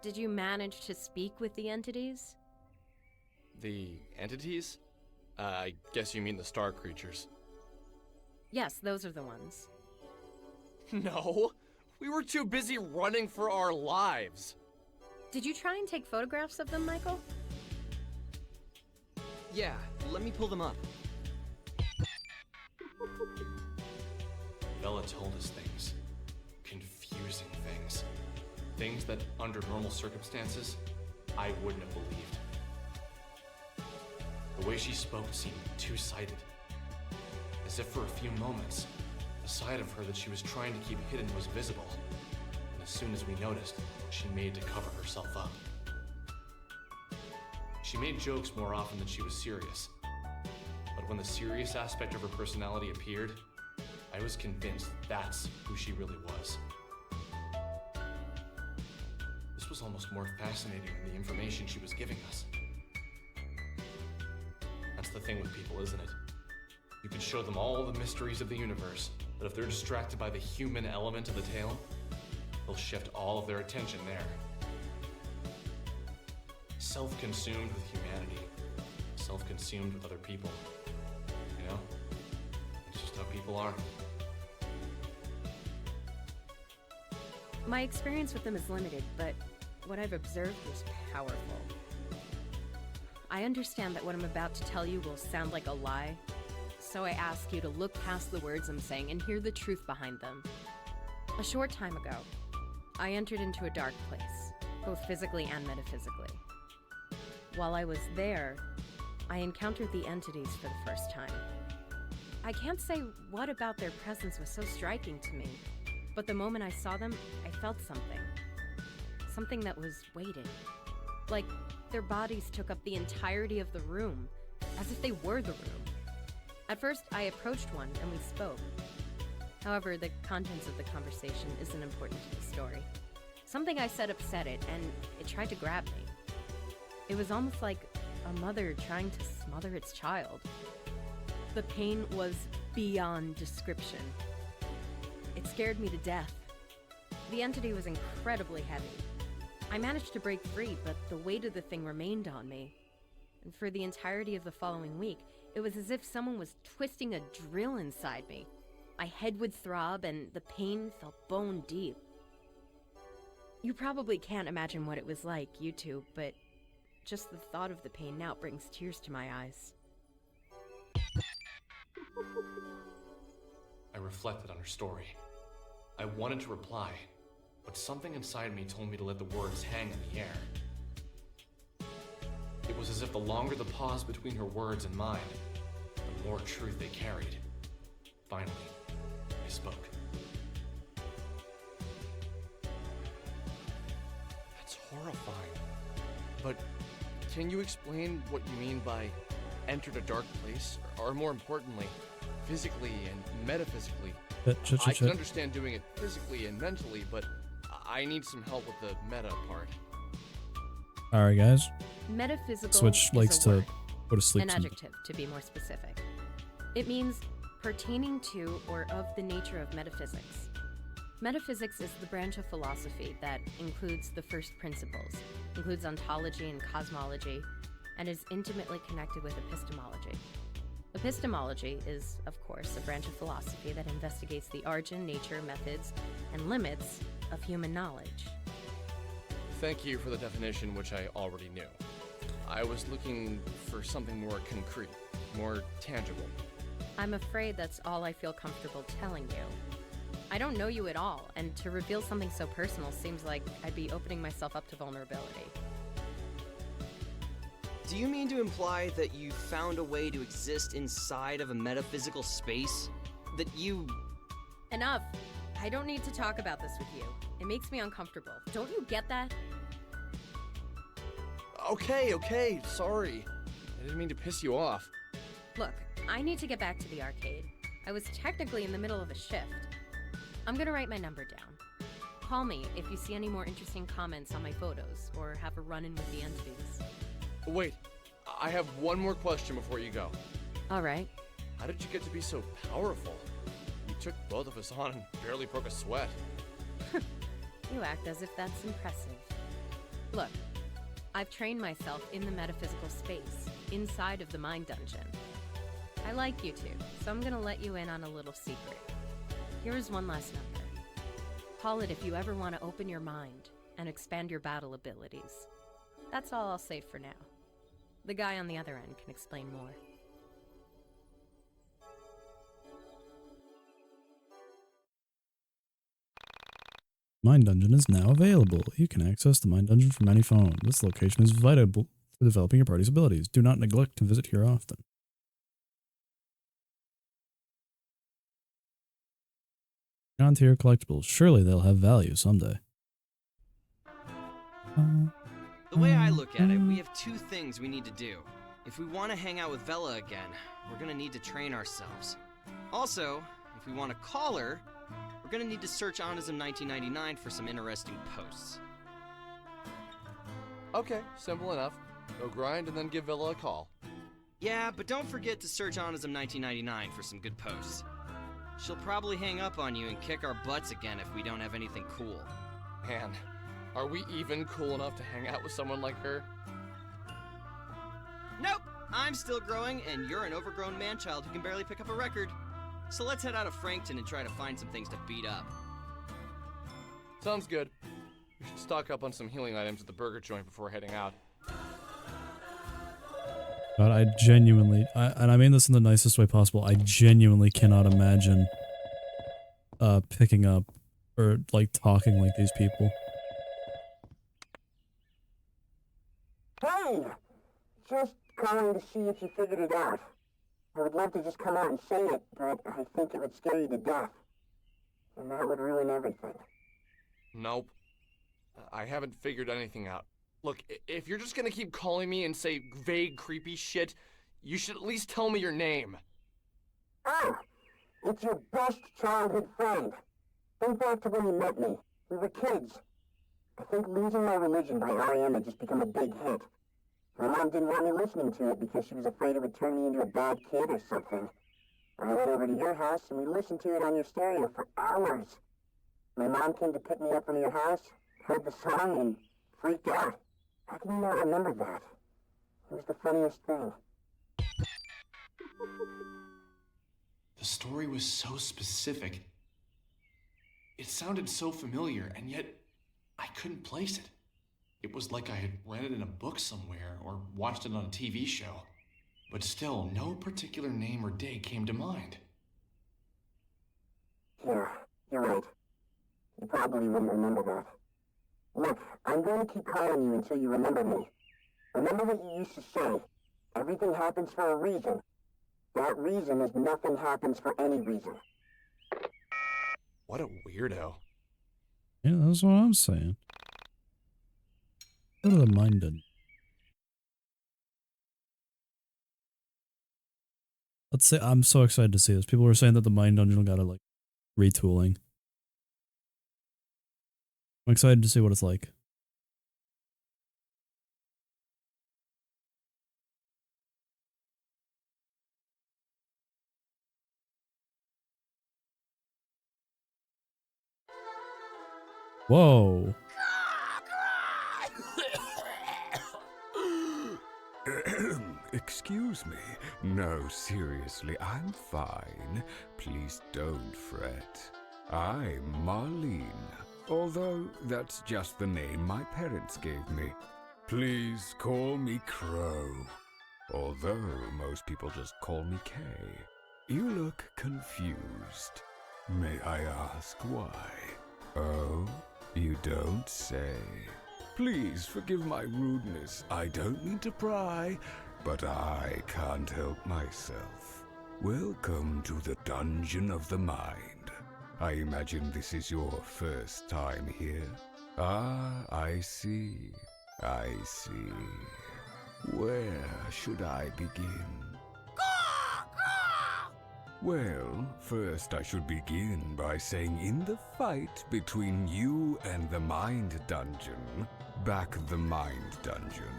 Did you manage to speak with the entities? The entities? I guess you mean the star creatures. Yes, those are the ones. No, we were too busy running for our lives. Did you try and take photographs of them, Michael? Yeah, let me pull them up. Bella told us things. Confusing things. Things that, under normal circumstances, I wouldn't have believed. The way she spoke seemed two-sided. As if for a few moments, a side of her that she was trying to keep hidden was visible. And as soon as we noticed, she made to cover herself up. She made jokes more often than she was serious. But when the serious aspect of her personality appeared, I was convinced that's who she really was. This was almost more fascinating than the information she was giving us. That's the thing with people, isn't it? You can show them all the mysteries of the universe, but if they're distracted by the human element of the tale, they'll shift all of their attention there. Self-consumed with humanity, self-consumed with other people. You know? It's just how people are. My experience with them is limited, but what I've observed is powerful. I understand that what I'm about to tell you will sound like a lie, so I ask you to look past the words I'm saying and hear the truth behind them. A short time ago, I entered into a dark place, both physically and metaphysically. While I was there, I encountered the entities for the first time. I can't say what about their presence was so striking to me, but the moment I saw them, I felt something. Something that was waiting. Like their bodies took up the entirety of the room, as if they were the room. At first, I approached one and we spoke. However, the contents of the conversation isn't important to the story. Something I said upset it, and it tried to grab me. It was almost like a mother trying to smother its child. The pain was beyond description. It scared me to death. The entity was incredibly heavy. I managed to break free, but the weight of the thing remained on me. And for the entirety of the following week, it was as if someone was twisting a drill inside me. My head would throb, and the pain felt bone deep. You probably can't imagine what it was like, you two, but just the thought of the pain now brings tears to my eyes. I reflected on her story. I wanted to reply, but something inside me told me to let the words hang in the air. It was as if the longer the pause between her words and mine, the more truth they carried. Finally, I spoke. That's horrifying. But can you explain what you mean by entered a dark place? Or more importantly, physically and metaphysically? I can understand doing it physically and mentally, but I need some help with the meta part. Alright, guys. Metaphysical Switch is likes a to word, go to sleep. an adjective, to be more specific. It means pertaining to or of the nature of metaphysics. Metaphysics is the branch of philosophy that includes the first principles, includes ontology and cosmology, and is intimately connected with epistemology. Epistemology is, of course, a branch of philosophy that investigates the origin, nature, methods, and limits of human knowledge. Thank you for the definition, which I already knew. I was looking for something more concrete, more tangible. I'm afraid that's all I feel comfortable telling you. I don't know you at all, and to reveal something so personal seems like I'd be opening myself up to vulnerability. Do you mean to imply that you found a way to exist inside of a metaphysical space? That you... Enough! I don't need to talk about this with you. It makes me uncomfortable. Don't you get that? Okay, sorry. I didn't mean to piss you off. Look, I need to get back to the arcade. I was technically in the middle of a shift. I'm gonna write my number down. Call me if you see any more interesting comments on my photos, or have a run-in with the entities. Wait, I have one more question before you go. Alright. How did you get to be so powerful? You took both of us on and barely broke a sweat. You act as if that's impressive. Look, I've trained myself in the metaphysical space, inside of the mind dungeon. I like you two, so I'm gonna let you in on a little secret. Here's one last number. Call it if you ever want to open your mind and expand your battle abilities. That's all I'll say for now. The guy on the other end can explain more. Mind Dungeon is now available. You can access the Mind Dungeon from any phone. This location is vital for developing your party's abilities. Do not neglect to visit here often. On to your collectibles. Surely they'll have value someday. The way I look at it, we have two things we need to do. If we want to hang out with Vela again, we're gonna need to train ourselves. Also, if we want to call her, we're gonna need to search Onism 1999 for some interesting posts. Okay, simple enough. Go grind and then give Villa a call. Yeah, but don't forget to search Onism 1999 for some good posts. She'll probably hang up on you and kick our butts again if we don't have anything cool. Man, are we even cool enough to hang out with someone like her? Nope! I'm still growing, and you're an overgrown man-child who can barely pick up a record. So let's head out of Frankton and try to find some things to beat up. Sounds good. We should stock up on some healing items at the burger joint before heading out. God, I genuinely, and I mean this in the nicest way possible, I genuinely cannot imagine picking up or like talking like these people. Hey! Just calling to see if you figured it out. I would love to just come out and say it, but I think it would scare you to death. And that would ruin everything. Nope. I haven't figured anything out. Look, if you're just gonna keep calling me and say vague, creepy shit, you should at least tell me your name. Oh! It's your best childhood friend. Think back to when you met me. We were kids. I think Losing My Religion by R.E.M. had just become a big hit. My mom didn't want me listening to it because she was afraid it would turn me into a bad kid or something. I went over to your house and we listened to it on your stereo for hours. My mom came to pick me up from your house, heard the song, and freaked out. How can you not remember that? It was the funniest thing. The story was so specific. It sounded so familiar, and yet I couldn't place it. It was like I had read it in a book somewhere or watched it on a TV show. But still, no particular name or date came to mind. Yeah, you're right. You probably wouldn't remember that. Look, I'm going to keep calling you until you remember me. Remember what you used to say. Everything happens for a reason. That reason is nothing happens for any reason. What a weirdo. Yeah, that's what I'm saying. Go to the Mind Dungeon. Let's say I'm so excited to see this. People were saying that the Mind Dungeon got a like retooling. I'm excited to see what it's like. Whoa. Excuse me. No, seriously, I'm fine. Please don't fret. I'm Marlene. Although that's just the name my parents gave me. Please call me Crow. Although most people just call me Kay. You look confused. May I ask why? Oh, you don't say. Please forgive my rudeness. I don't mean to pry, but I can't help myself. Welcome to the Dungeon of the Mind. I imagine this is your first time here. Ah, I see. I see. Where should I begin? Well, first I should begin by saying in the fight between you and the Mind Dungeon, back the Mind Dungeon,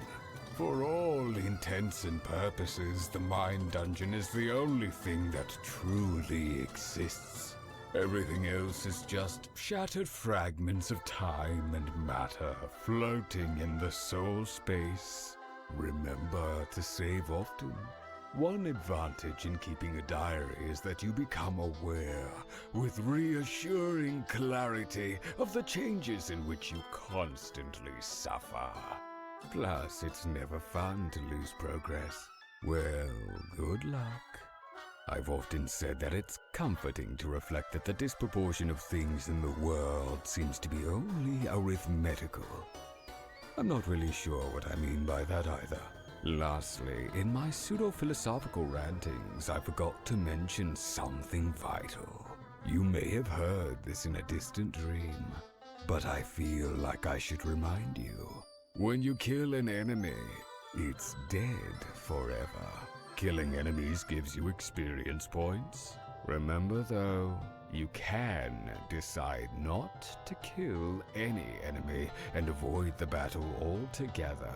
For all intents and purposes, the Mind Dungeon is the only thing that truly exists. Everything else is just shattered fragments of time and matter floating in the soul space. Remember to save often. One advantage in keeping a diary is that you become aware, with reassuring clarity, of the changes in which you constantly suffer. Plus, it's never fun to lose progress. Well, good luck. I've often said that it's comforting to reflect that the disproportion of things in the world seems to be only arithmetical. I'm not really sure what I mean by that either. Lastly, in my pseudo-philosophical rantings, I forgot to mention something vital. You may have heard this in a distant dream, but I feel like I should remind you. When you kill an enemy, it's dead forever. Killing enemies gives you experience points. Remember though, you can decide not to kill any enemy and avoid the battle altogether.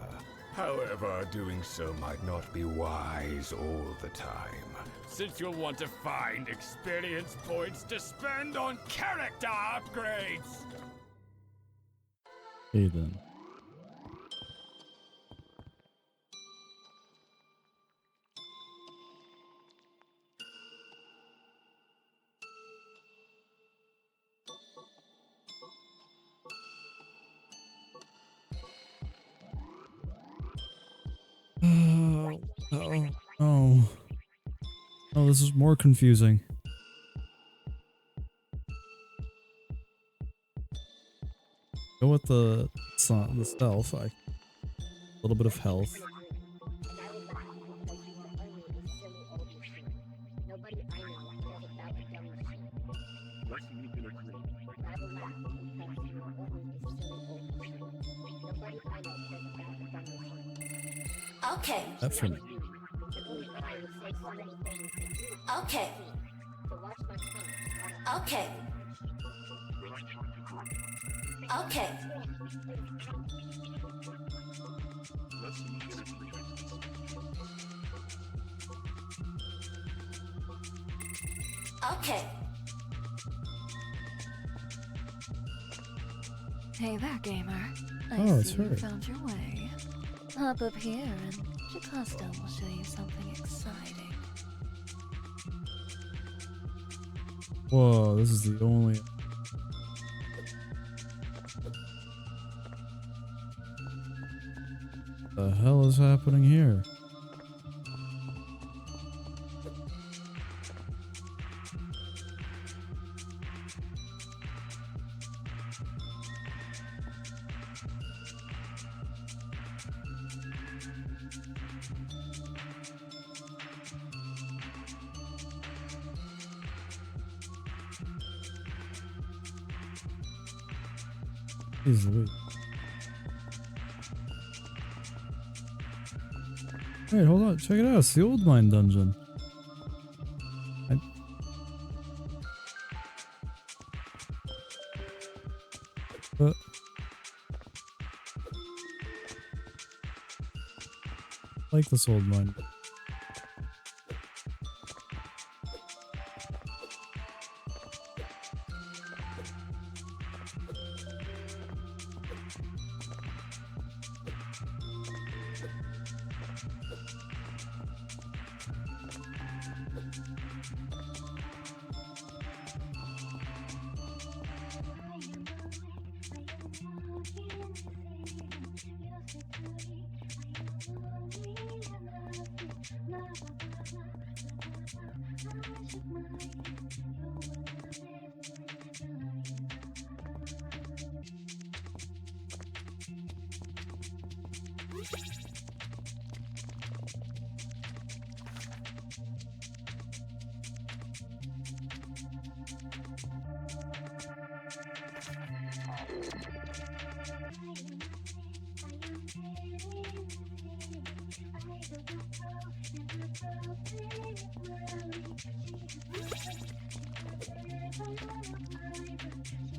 However, doing so might not be wise all the time, since you'll want to find experience points to spend on character upgrades! Okay then. Oh. Oh, this is more confusing. Go with the stealth. A little bit of health. Okay. That for me. Okay. Okay. Okay. Okay. Hey there, gamer. Oh, it's see her. you found your way. Hop up here and Jocasta will show you something exciting. Whoa, this is the only... What the hell is happening here? Jeez Louise. Wait, hold on. Check it out. It's the old mine dungeon. I like this old mine.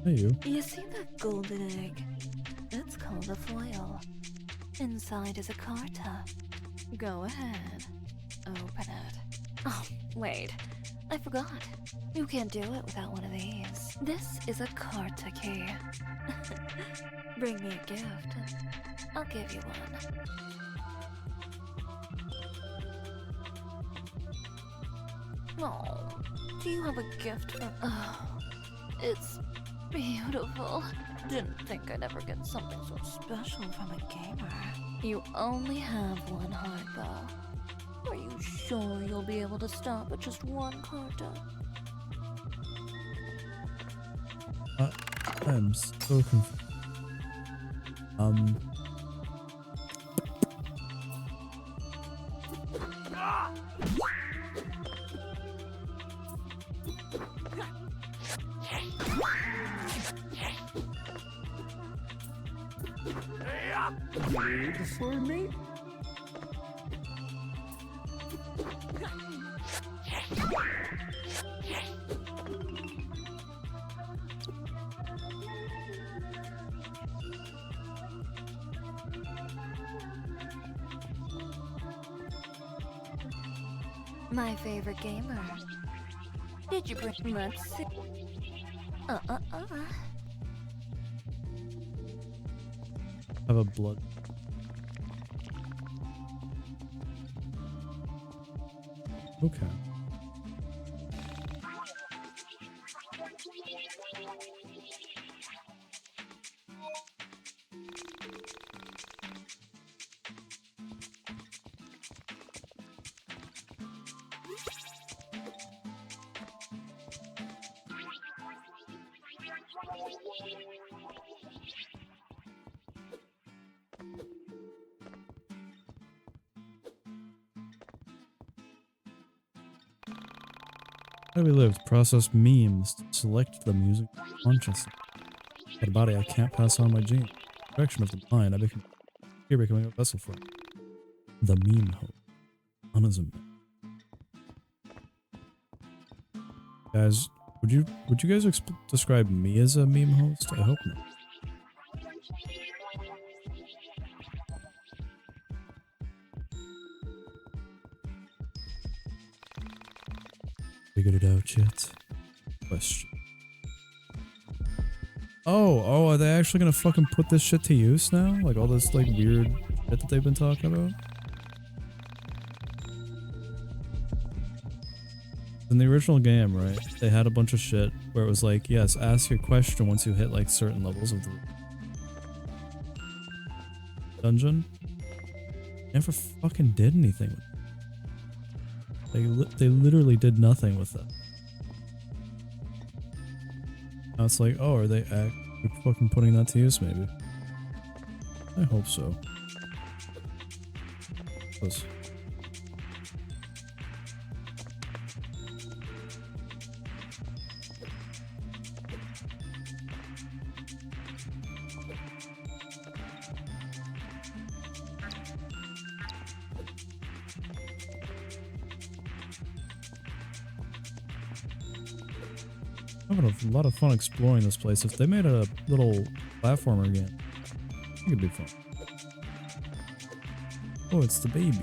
Hey, you. You see that golden egg? It's called a foil. Inside is a carta. Go ahead. Open it. Oh, wait. I forgot. You can't do it without one of these. This is a carta key. Bring me a gift and I'll give you one. Oh, do you have a gift for... Oh, it's beautiful. Didn't think I'd ever get something so special from a gamer. You only have one heart, though. Are you sure you'll be able to stop at just one carta? I'm so confused. Wait for me? My favorite gamer. Did you bring... Let's see. Have a blood. Okay. How we lived, process memes, select the music consciousness. But a body I can't pass on my gene. Direction of the mind, I become here becoming a vessel for it. The meme host. Honism. Guys, would you guys describe me as a meme host? I hope not. Figured it out yet? Question. Oh, are they actually gonna fucking put this shit to use now? Like all this like weird shit that they've been talking about? In the original game, right, they had a bunch of shit where it was like, yes, ask your question once you hit like certain levels of the dungeon. Never fucking did anything with it. They literally did nothing with it. Now it's like, oh, are they actually fucking putting that to use, maybe? I hope so. Close. I'm having a lot of fun exploring this place. If they made a little platformer game, I think it'd be fun. Oh, it's the baby.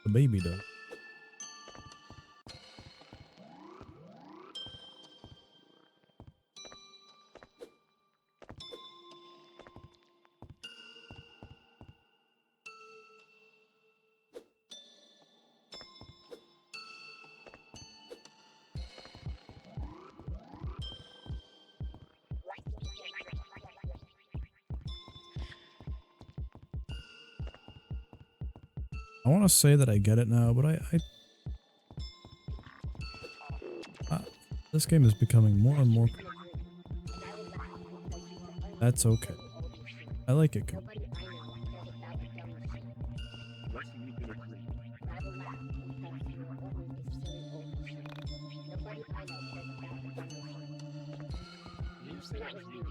The baby does. I want to say that I get it now, but this game is becoming more and more. That's okay. I like it. especially not with you.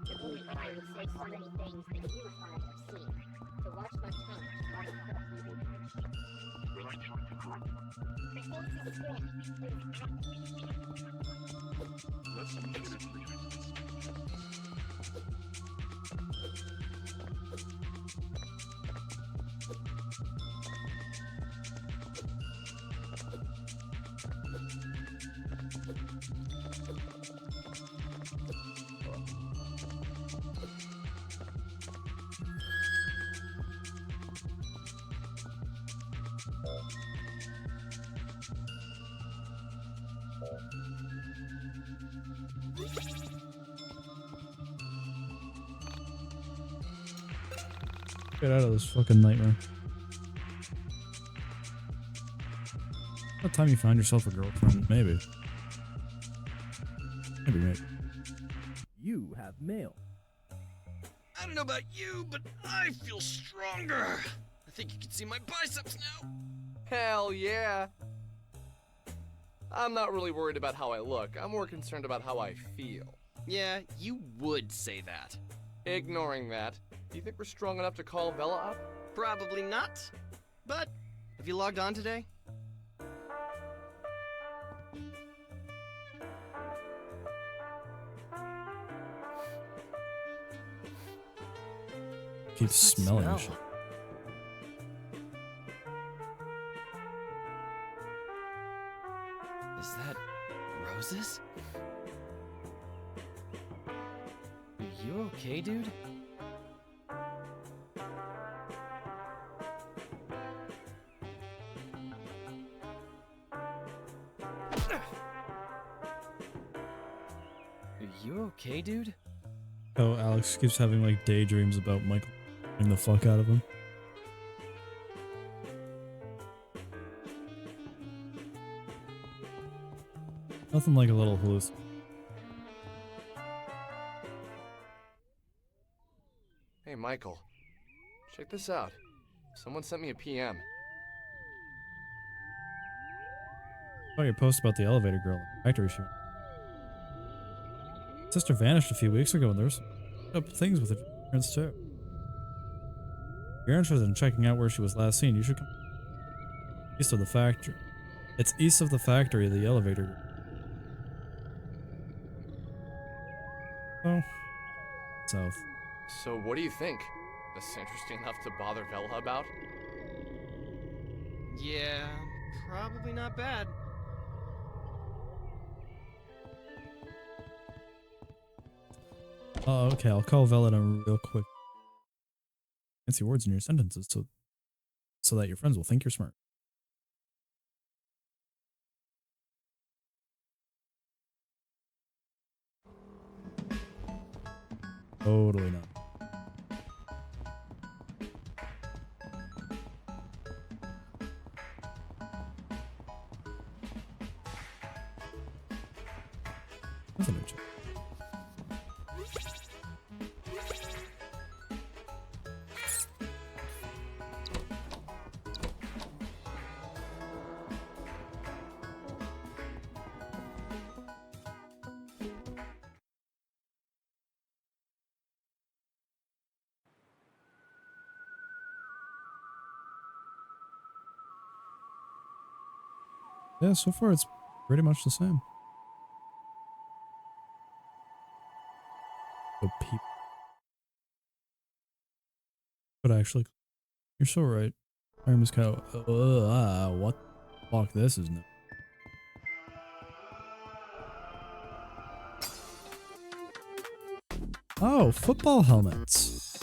To believe that I would say so many things that you were fond of seeing. To watch my tongue hard to put up with you. Let's get it. Get out of this fucking nightmare. What time you find yourself a girlfriend? Maybe. Maybe. You have mail. I don't know about you, but I feel stronger. I think you can see my biceps now. Hell yeah. I'm not really worried about how I look. I'm more concerned about how I feel. Yeah, you would say that. Ignoring that, do you think we're strong enough to call Vela up? Probably not. But, have you logged on today? Keep smelling smell? shit. Is that roses? Are you okay, dude? Are you okay, dude? Oh, Alex keeps having like daydreams about Michael being the fuck out of him. Nothing like a little hallucination. Hey, Michael. Check this out. Someone sent me a PM. Oh, your post about the elevator girl in the factory shoot. Sister vanished a few weeks ago and there's up things with her parents too. If you're interested in checking out where she was last seen, you should come east of the factory. It's east of the factory, the elevator. Oh, south. So what do you think? This interesting enough to bother Vela about? Yeah, probably not bad. Oh, okay, I'll call Velena real quick. Fancy words in your sentences so that your friends will think you're smart. Totally not. That's an itch. Yeah, so far it's pretty much the same. Go peep. But actually, you're so right. I'm just kind of, what the fuck this is now. Oh, football helmets.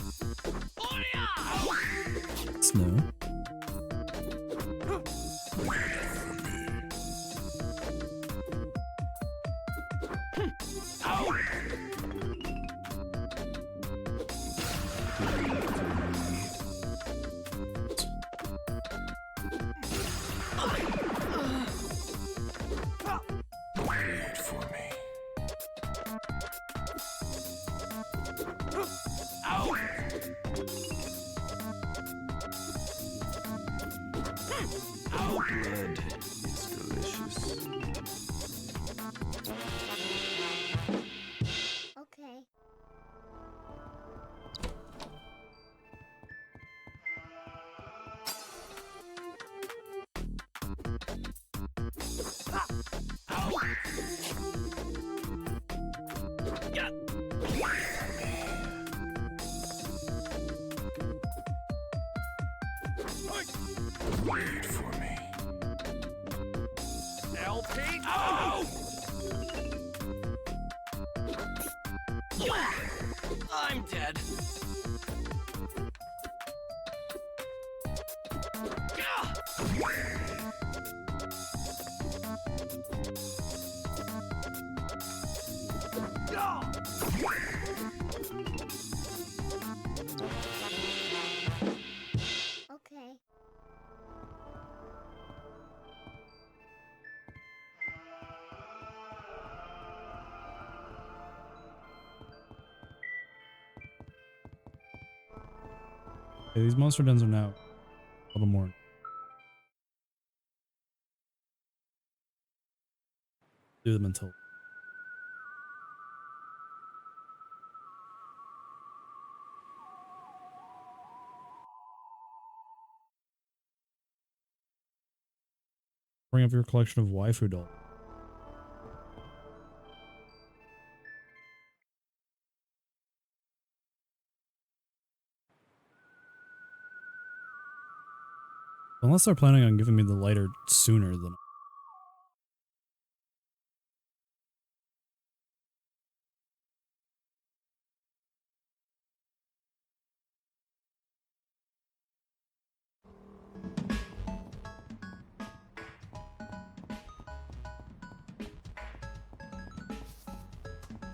It's new. Wait for me. Blood is delicious. Okay. Wait for me. LT? Oh! I'm dead. Okay. Okay, these monster dens are now a little more. Do them until. Bring up your collection of waifu dolls. Unless they're planning on giving me the lighter sooner than.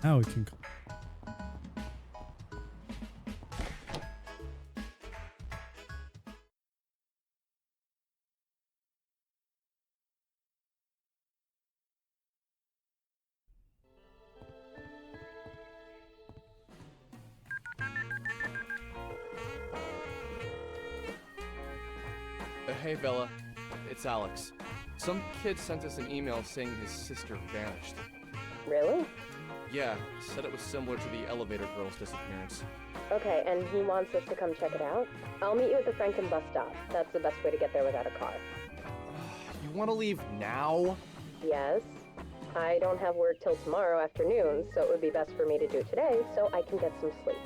Now we can. Hey, Bella. It's Alex. Some kid sent us an email saying his sister vanished. Really? Yeah, said it was similar to the elevator girl's disappearance. Okay, and he wants us to come check it out? I'll meet you at the Frankton bus stop. That's the best way to get there without a car. You want to leave now? Yes. I don't have work till tomorrow afternoon, so it would be best for me to do it today so I can get some sleep.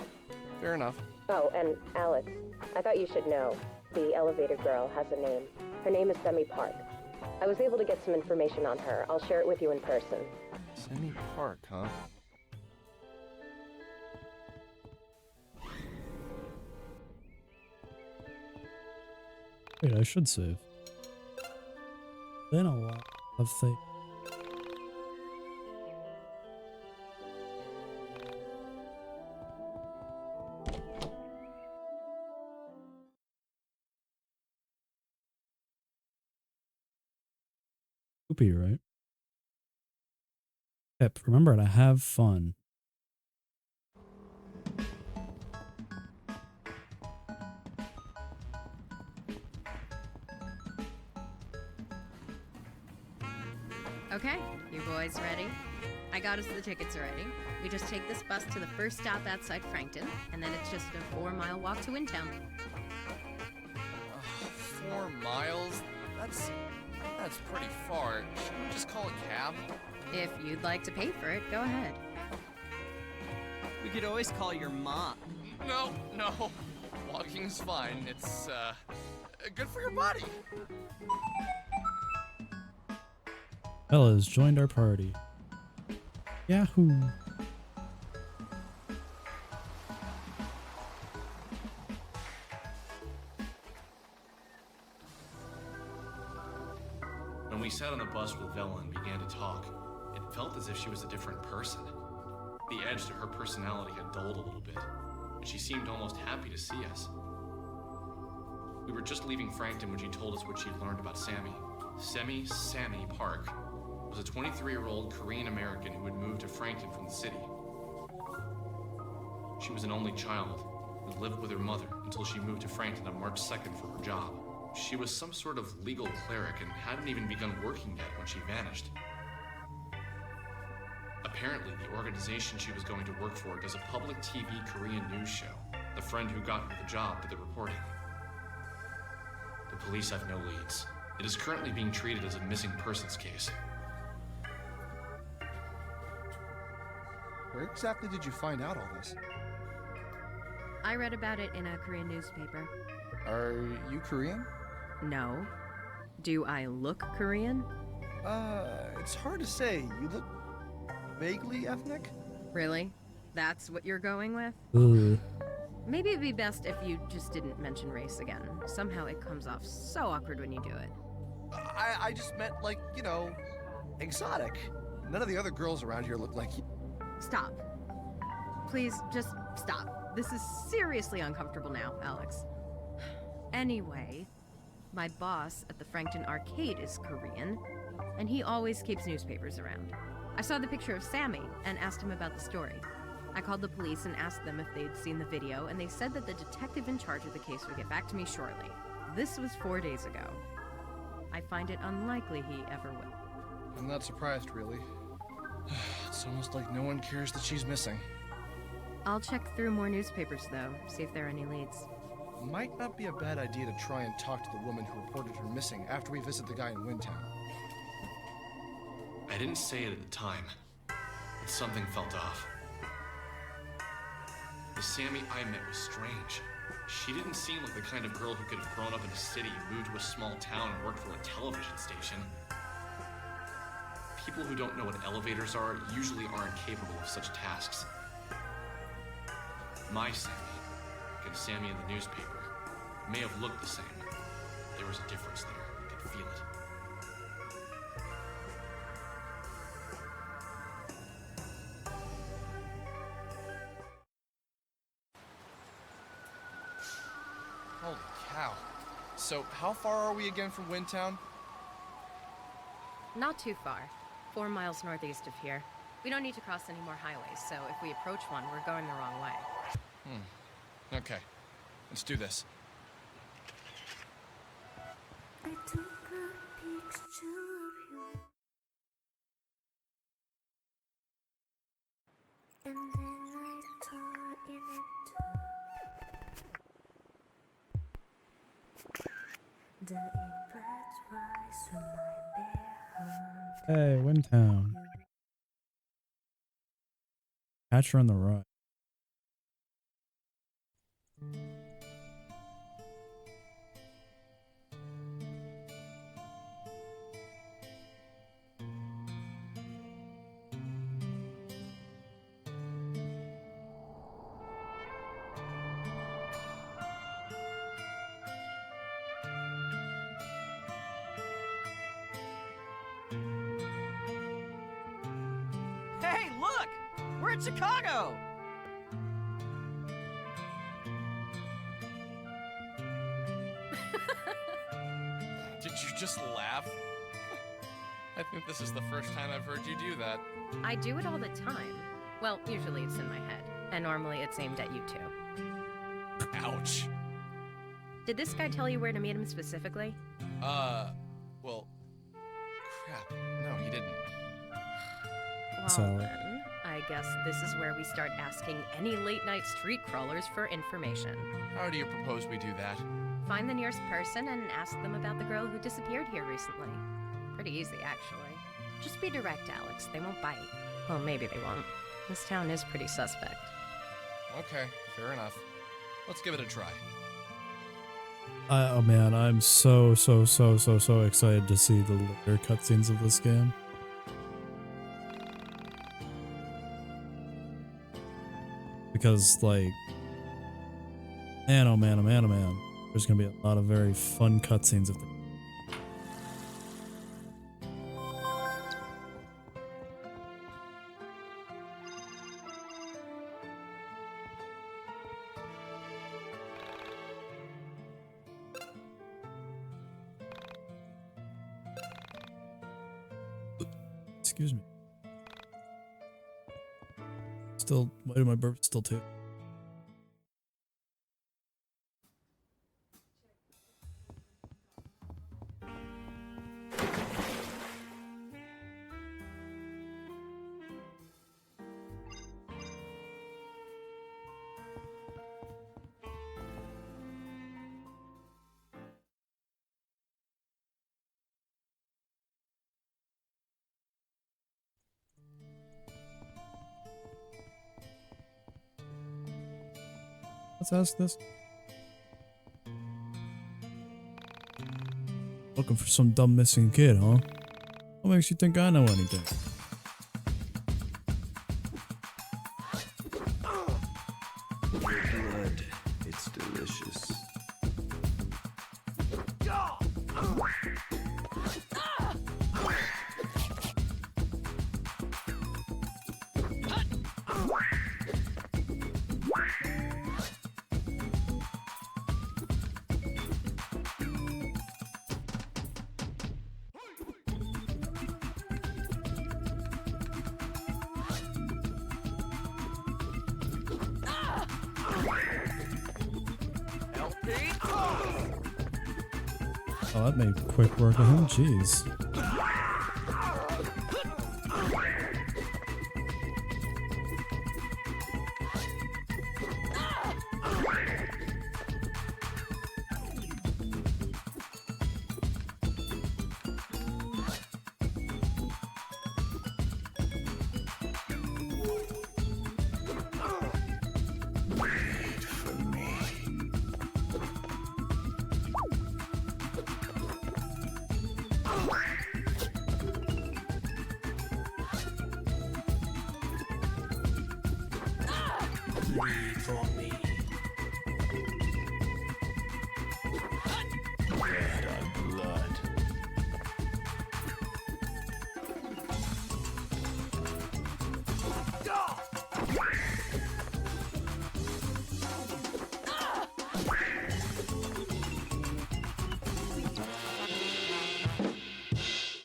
Fair enough. Oh, and Alex, I thought you should know. The elevator girl has a name. Her name is Semi Park. I was able to get some information on her. I'll share it with you in person. Semi Park, huh? Wait, I should save. Then a lot of things. Poopy, right? Yep, remember to have fun. Okay, you boys ready? I got us the tickets already. We just take this bus to the first stop outside Frankton, and then it's just a 4-mile walk to Wintown. 4 miles? That's pretty far. Shouldn't we just call a cab? If you'd like to pay for it, go ahead. We could always call your mom. No. Walking's fine. It's, good for your body. Bella has joined our party. Yahoo! When we sat on the bus with Vela and began to talk, it felt as if she was a different person. The edge to her personality had dulled a little bit, and she seemed almost happy to see us. We were just leaving Frankton when she told us what she'd learned about Sammy. Sammy Park was a 23-year-old Korean American who had moved to Frankton from the city. She was an only child and lived with her mother until she moved to Frankton on March 2nd for her job. She was some sort of legal cleric and hadn't even begun working yet when she vanished. Apparently, the organization she was going to work for does a public TV Korean news show. The friend who got her the job did the reporting. The police have no leads. It is currently being treated as a missing persons case. Where exactly did you find out all this? I read about it in a Korean newspaper. Are you Korean? No, Do I look Korean? It's hard to say. You look vaguely ethnic? Really? That's what you're going with? Ugh. Maybe it'd be best if you just didn't mention race again. Somehow it comes off so awkward when you do it. I just meant, like, you know, exotic. None of the other girls around here look like you. Stop. Please, just stop. This is seriously uncomfortable now, Alex. Anyway, my boss at the Frankton Arcade is Korean, and he always keeps newspapers around. I saw the picture of Sammy and asked him about the story. I called the police and asked them if they'd seen the video, and they said that the detective in charge of the case would get back to me shortly. This was 4 days ago. I find it unlikely he ever will. I'm not surprised, really. It's almost like no one cares that she's missing. I'll check through more newspapers, though, see if there are any leads. Might not be a bad idea to try and talk to the woman who reported her missing after we visit the guy in Windtown. I didn't say it at the time, but something felt off. The Sammy I met was strange. She didn't seem like the kind of girl who could have grown up in a city, moved to a small town, and worked for a television station. People who don't know what elevators are usually aren't capable of such tasks. My Sammy, like the Sammy in the newspaper, may have looked the same. There was a difference there. I could feel it. Holy cow. So, how far are we again from Windtown? Not too far. 4 miles northeast of here. We don't need to cross any more highways, so if we approach one, we're going the wrong way. Okay. Let's do this. I took a picture of you, and then I tore in it too. The impact rise from my bare heart. Hey, Windtown. Catcher in the Rye. Hey, look! We're in Chicago! Did you just laugh? I think this is the first time I've heard you do that. I do it all the time. Well, usually it's in my head, and normally it's aimed at you too. Ouch. Did this guy tell you where to meet him specifically? Well, crap. No, he didn't. Well, So- then, I guess this is where we start asking any late-night street crawlers for information. How do you propose we do that? Find the nearest person and ask them about the girl who disappeared here recently. Pretty easy, actually. Just be direct, Alex. They won't bite. Well, maybe they won't. This town is pretty suspect. Okay, fair enough. Let's give it a try. Oh man, I'm so excited to see the later cutscenes of this game. Because, like, man, oh man, there's gonna be a lot of very fun cutscenes of the Excuse me. Still, why do my burp still too? Let's ask this. What looking for some dumb missing kid, huh? What makes you think I know anything? Your blood, it's delicious. Oh, that made quick work of him. Jeez. Wait for me. Bleed for me. Blood on blood.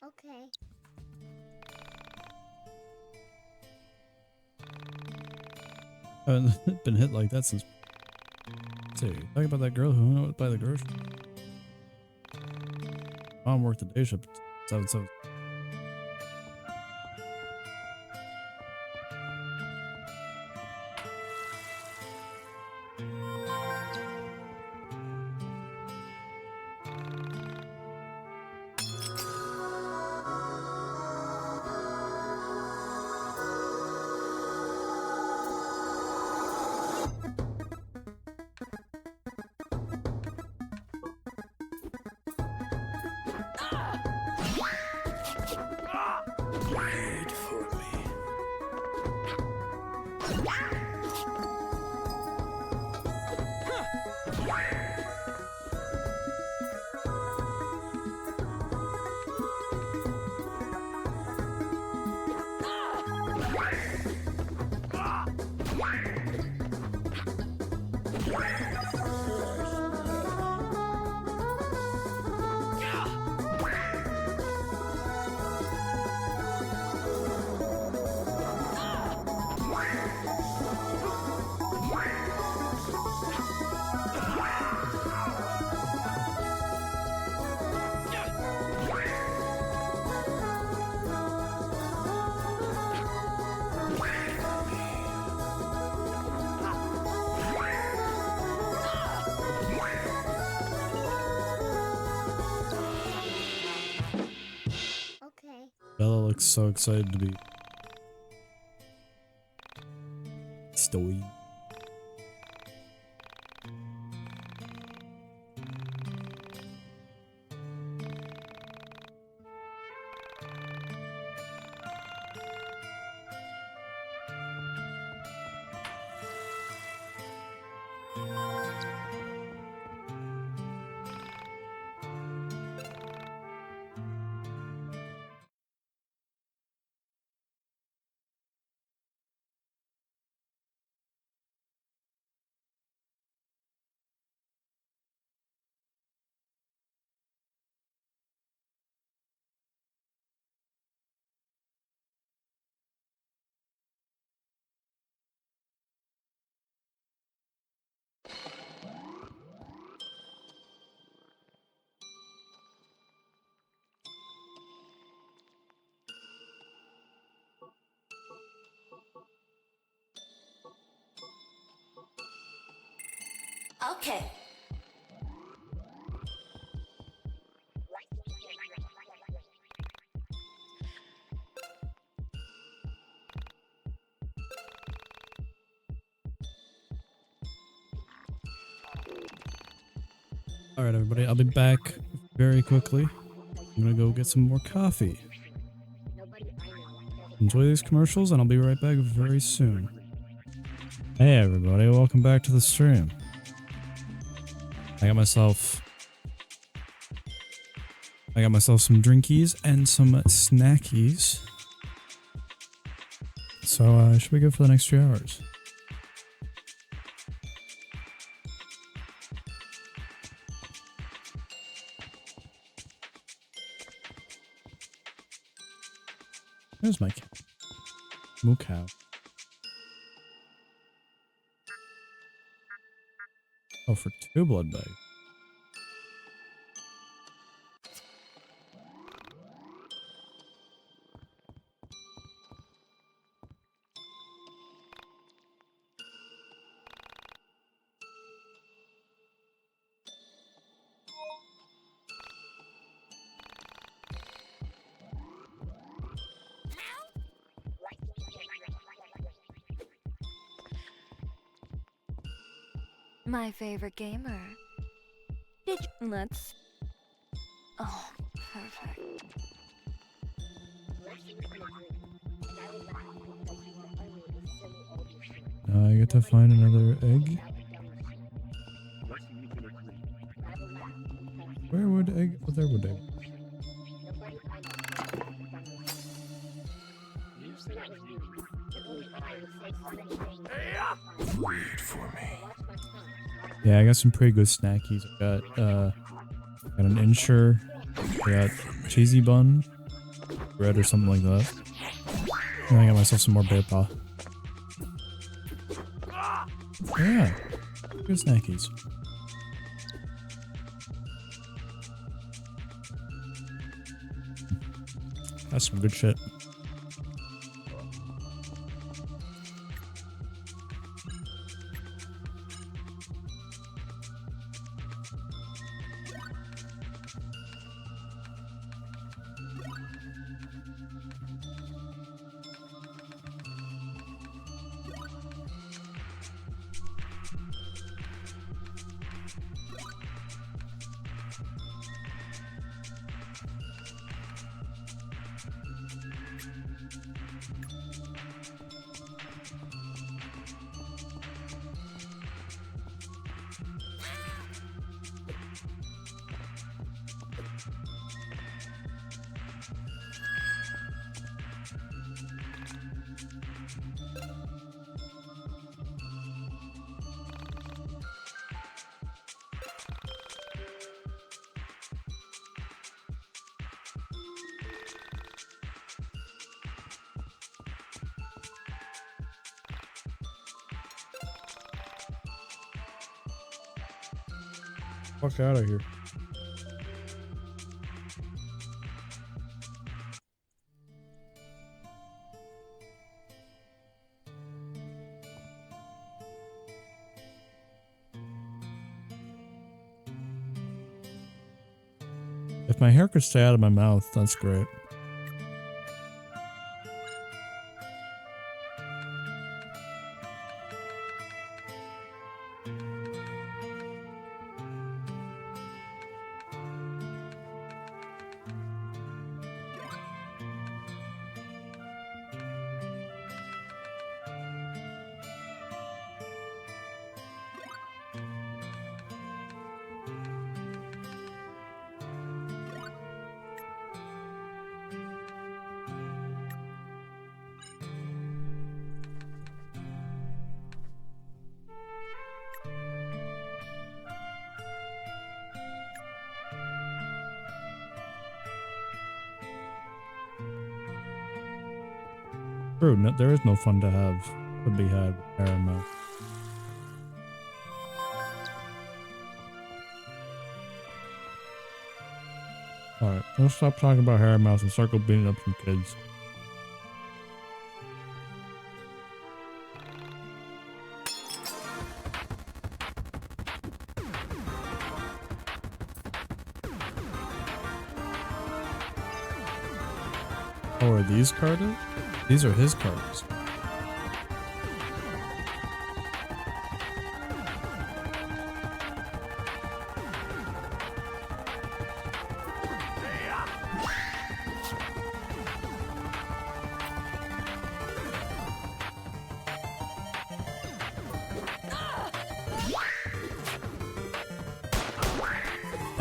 Okay. I haven't been hit like that since. See, talking about that girl who went out by the grocery. Mom worked the day shift. 7-7. Wait for me. Okay. Bella looks so excited to be story. Okay. Alright, everybody, I'll be back very quickly. I'm gonna go get some more coffee. Enjoy these commercials, and I'll be right back very soon. Hey everybody, welcome back to the stream. I got myself some drinkies and some snackies. So I should be good for the next 2 hours. There's my cat. Moo cow. Oh, for 2 blood bags. My favorite gamer. Let's... Oh, perfect. Now I get to find another egg. Where would egg? Oh, there would egg. Wait for me. Yeah, I got some pretty good snackies. I got an Ensure, I got cheesy bun, bread or something like that. And I got myself some more bear paw. Yeah, good snackies. That's some good shit. Fuck out of here. If my hair could stay out of my mouth, that's great. True, no, there is no fun to be had with hair and mouth. Alright, let's stop talking about hair and mouth and start beating up some kids. Oh, are these carded? These are his cards.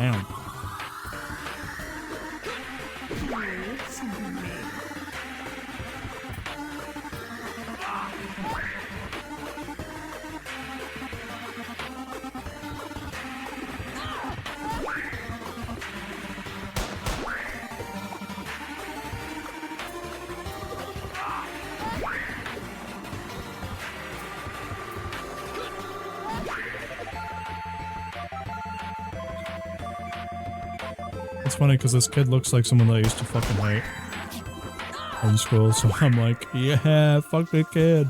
Damn. It's funny because this kid looks like someone that I used to fucking hate in school, so I'm like, yeah, fuck the kid.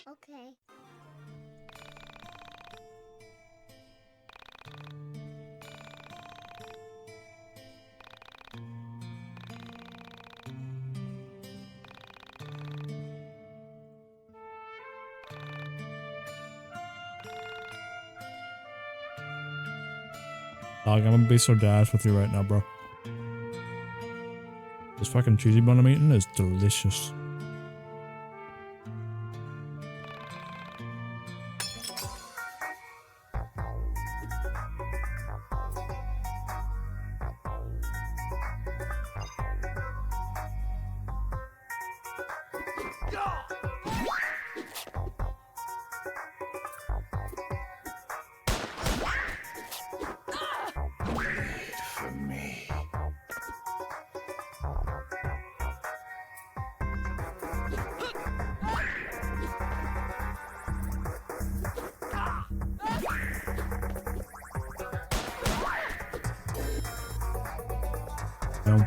Okay. Dog, I'm gonna be so dash with you right now, bro. This fucking cheesy bun I'm eating is delicious. For me. No.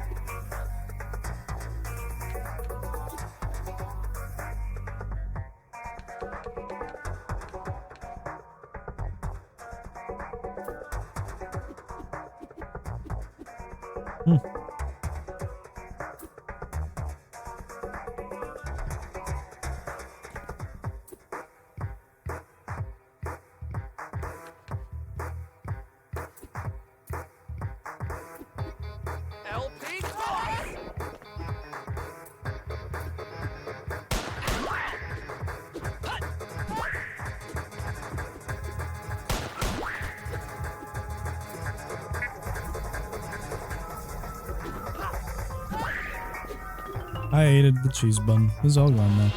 LP? I hated the cheese bun. It's all gone now.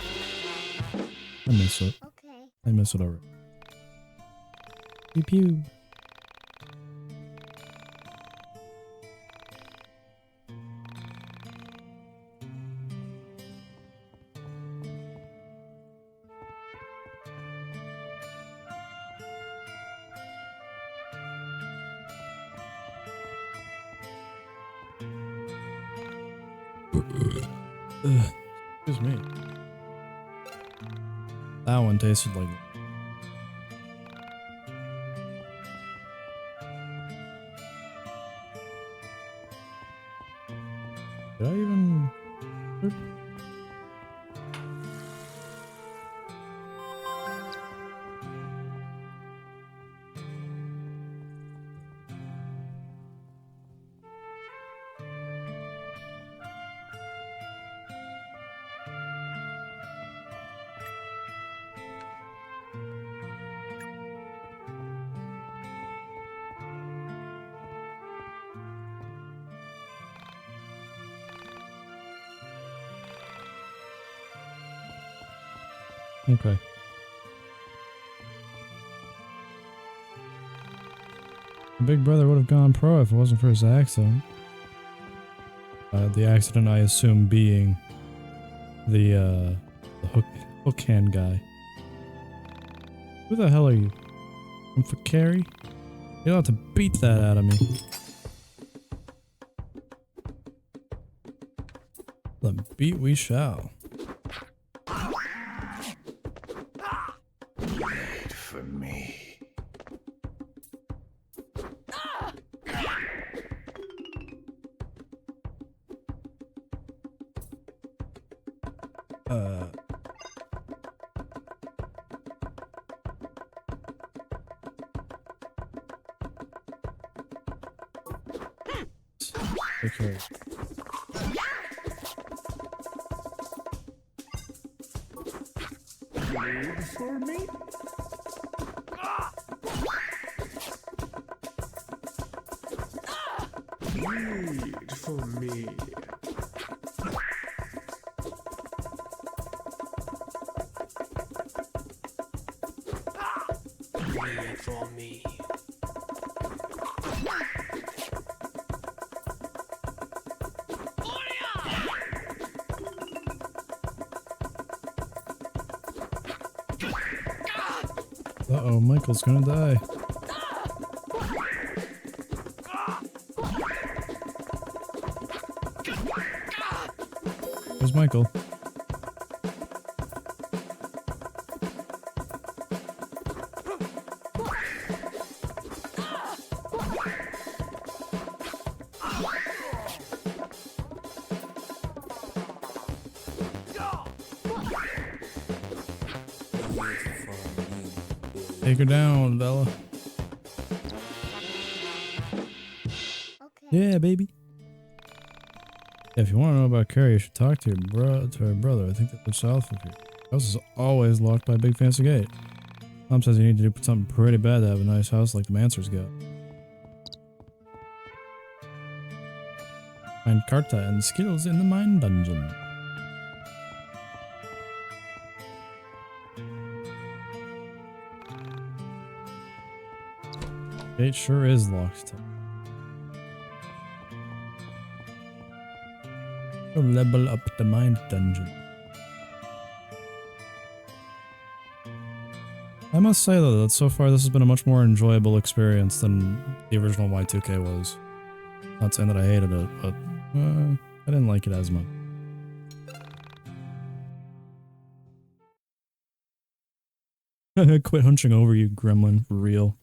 I miss it. Okay. I miss it already. Pew pew. Excuse me. That one tasted like. Did I even? Okay. Big Brother would have gone pro if it wasn't for his accident. The accident, I assume, being the hook hand guy. Who the hell are you? I'm for Carrie? You'll have to beat that out of me. The beat we shall. Wait for me. Okay. Wait for me? Wait for me. Wait for me. Uh-oh, Michael's gonna die. Where's Michael? Take her down, Bella. Yeah, baby. Yeah, if you want to know about Carrie, you should talk to her brother. I think they live south of here. House is always locked by a big fancy gate. Mom says you need to do something pretty bad to have a nice house like the Mansers got. Find Carta and skills in the mine dungeon. Gate sure is locked. To level up the mine dungeon. I must say though that so far this has been a much more enjoyable experience than the original Y2K was. Not saying that I hated it, but I didn't like it as much. Quit hunching over, you gremlin, for real.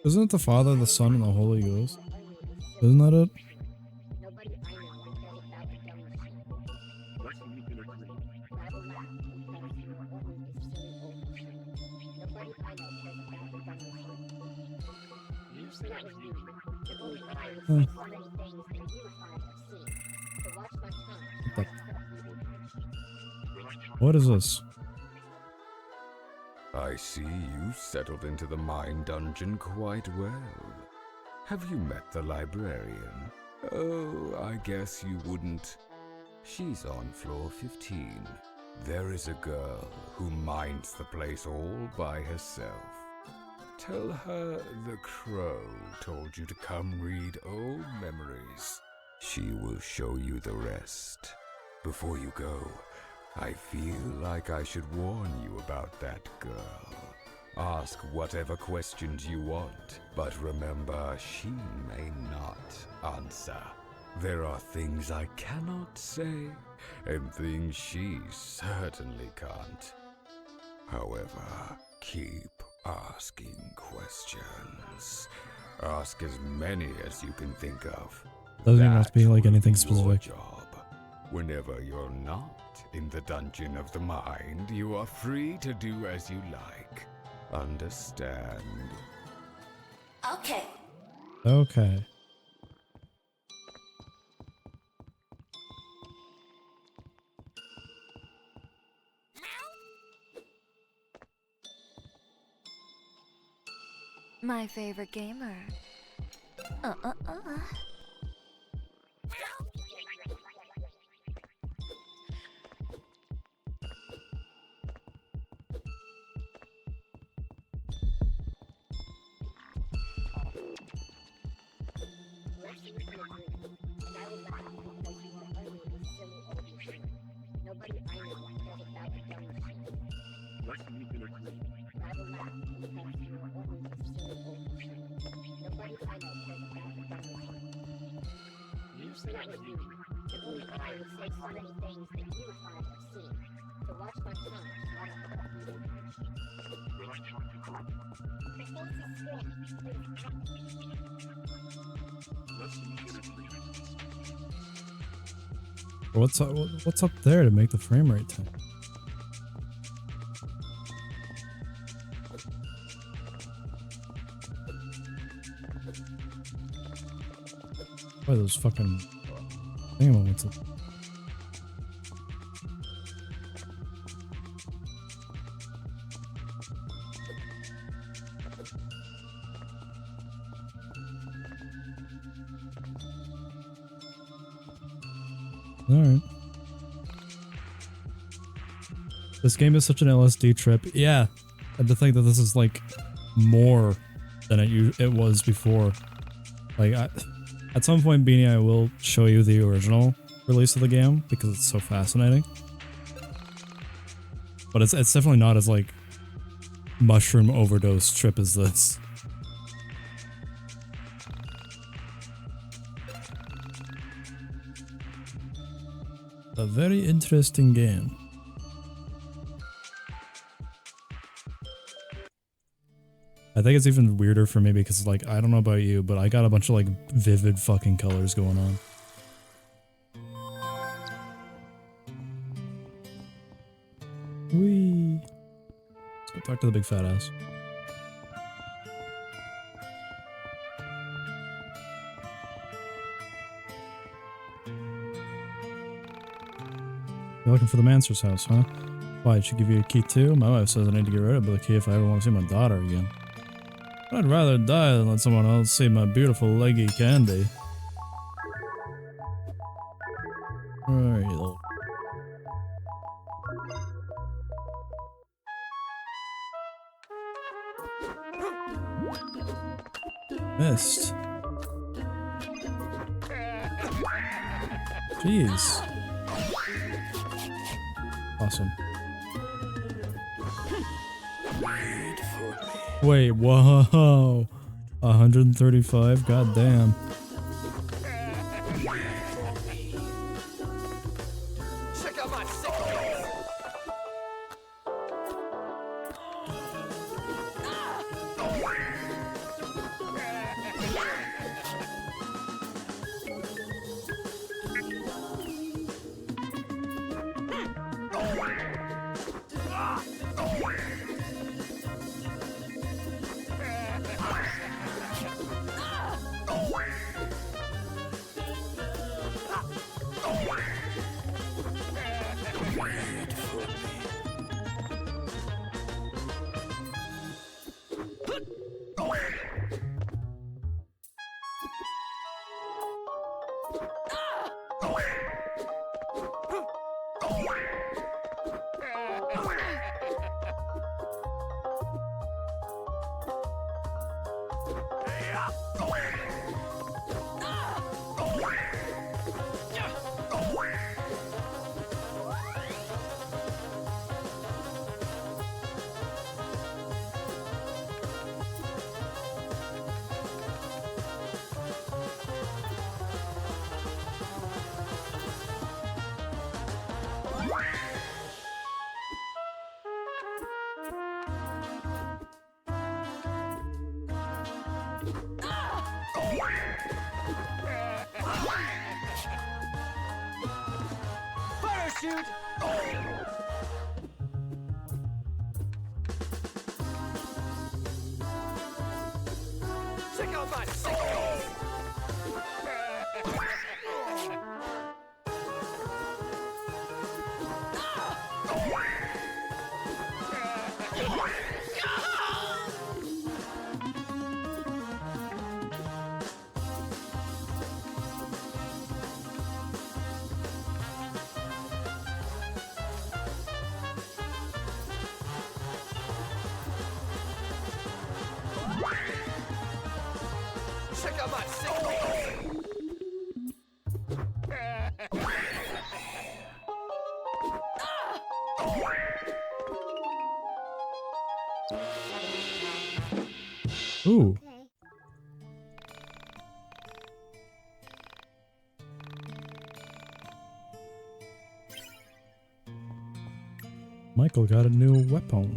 Isn't it the Father, the Son, and the Holy Ghost? Isn't that it? What is this? I see you settled into the mine dungeon quite well. Have you met the librarian? Oh, I guess you wouldn't. She's on floor 15. There is a girl who minds the place all by herself. Tell her the crow told you to come read old memories. She will show you the rest. Before you go, I feel like I should warn you about that girl. Ask whatever questions you want, but remember, she may not answer. There are things I cannot say, and things she certainly can't. However, keep asking questions. Ask as many as you can think of. Doesn't even have to be like anything specific. Job. Whenever you're not in the dungeon of the mind, you are free to do as you like. Understand? Okay. Okay. My favorite gamer. especially not with you. If only I would say so many things that you would find obscene. So watch my tongue. What's up there to make the frame rate 10? Why those fucking thingamabobs? Alright. This game is such an LSD trip. Yeah. And to think that this is like more than it was before. Like, at some point, Beanie, I will show you the original release of the game because it's so fascinating. But it's definitely not as like mushroom overdose trip as this. A very interesting game. I think it's even weirder for me because, like, I don't know about you, but I got a bunch of, like, vivid fucking colors going on. Whee! Let's go talk to the big fat ass. You're looking for the Mancer's house, huh? Why, did she give you a key too? My wife says I need to get rid of the key if I ever want to see my daughter again. I'd rather die than let someone else see my beautiful leggy candy. Alright, you little... Missed. Jeez. Awesome. Wait, whoa. 135? God damn. Check out my sick face. Parachute! Check out my sick face. Check out my sick face. Ooh. Michael got a new weapon.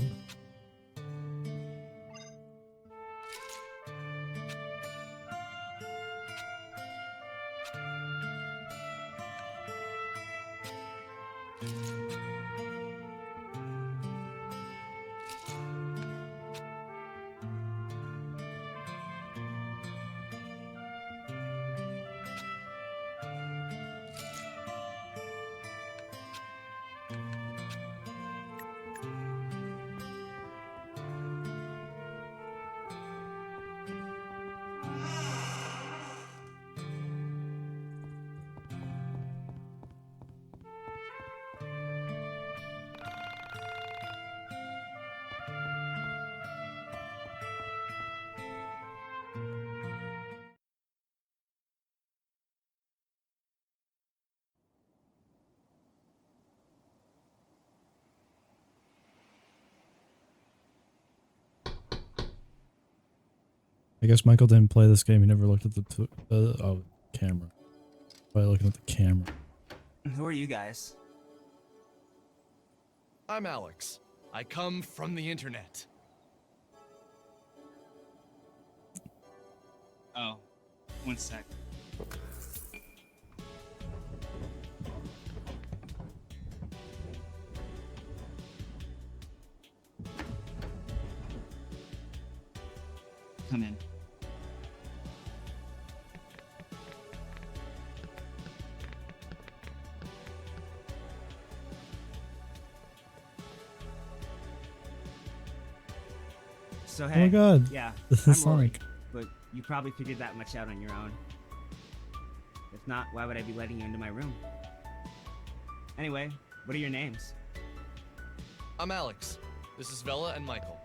I guess Michael didn't play this game. He never looked at the camera. By looking at the camera. Who are you guys? I'm Alex. I come from the internet. Oh, one sec. Come in. So hey, oh my god, yeah, this I'm is Rory, Sonic. but you probably figured that much out on your own. If not, why would I be letting you into my room? Anyway, what are your names? I'm Alex. This is Vela and Michael.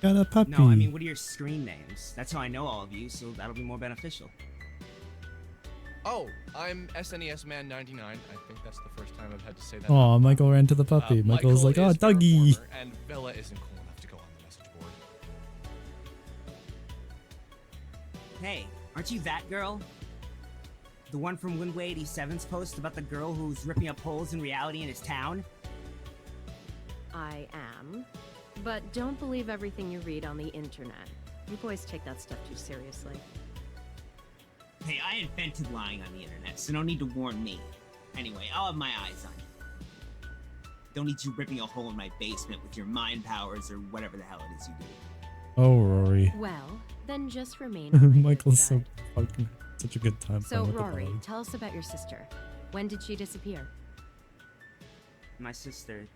Got a puppy. No, I mean, what are your screen names? That's how I know all of you, so that'll be more beneficial. Oh, I'm SNES Man 99. I think that's the first time I've had to say that. Aw, Michael ran to the puppy. Michael's like, oh, is doggy. Farmer, and Vela isn't cool enough to go on the message board. Hey, aren't you that girl? The one from Windway 87's post about the girl who's ripping up holes in reality in his town? I am. But don't believe everything you read on the internet. You boys take that stuff too seriously. Hey, I invented lying on the internet, so no need to warn me. Anyway, I'll have my eyes on you. Don't need you ripping a hole in my basement with your mind powers or whatever the hell it is you do. Oh, Rory. Well, then just remain on my Michael's good so side. fucking such a good time. So, playing with the Rory, dog. tell us about your sister. When did she disappear? My sister,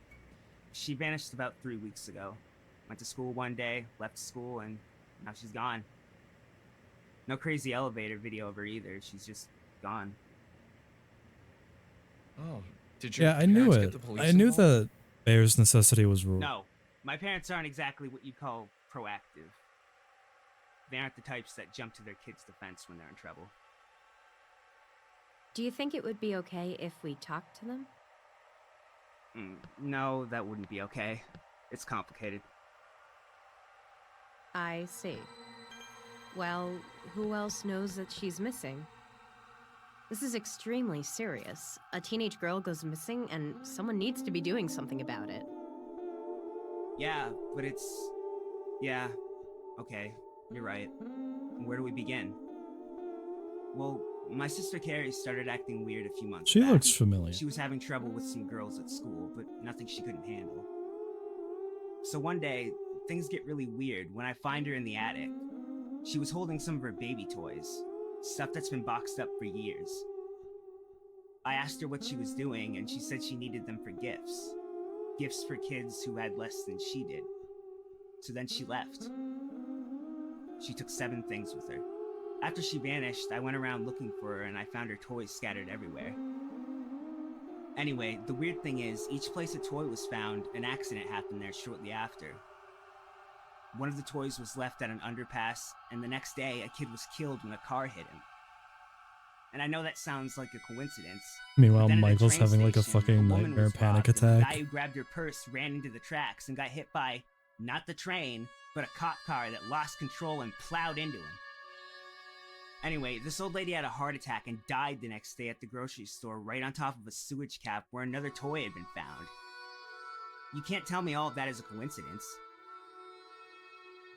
she vanished about 3 weeks ago. Went to school one day, left school, and now she's gone. No crazy elevator video of her either. She's just gone. Oh, did your Yeah, I knew parents it. get the police I knew involved? the bear's necessity was rule. No, my parents aren't exactly what you call proactive. They aren't the types that jump to their kids' defense when they're in trouble. Do you think it would be okay if we talked to them? No, that wouldn't be okay. It's complicated. I see. Well, who else knows that she's missing? This is extremely serious. A teenage girl goes missing, and someone needs to be doing something about it. Yeah, but it's... Yeah, okay, you're right. Where do we begin? Well, my sister Carrie started acting weird a few months She back. looks familiar. She was having trouble with some girls at school, but nothing she couldn't handle. So one day, things get really weird when I find her in the attic. She was holding some of her baby toys, stuff that's been boxed up for years. I asked her what she was doing, and she said she needed them for gifts. Gifts for kids who had less than she did. So then she left. She took 7 things with her. After she vanished, I went around looking for her, and I found her toys scattered everywhere. Anyway, the weird thing is, each place a toy was found, an accident happened there shortly after. One of the toys was left at an underpass, and the next day, a kid was killed when a car hit him. And I know that sounds like a coincidence. Meanwhile, but then at a Michael's train having like a station, fucking woman nightmare was panic robbed, and the attack. guy who grabbed her purse ran into the tracks and got hit by, not the train, but a cop car that lost control and plowed into him. Anyway, this old lady had a heart attack and died the next day at the grocery store right on top of a sewage cap where another toy had been found. You can't tell me all of that is a coincidence.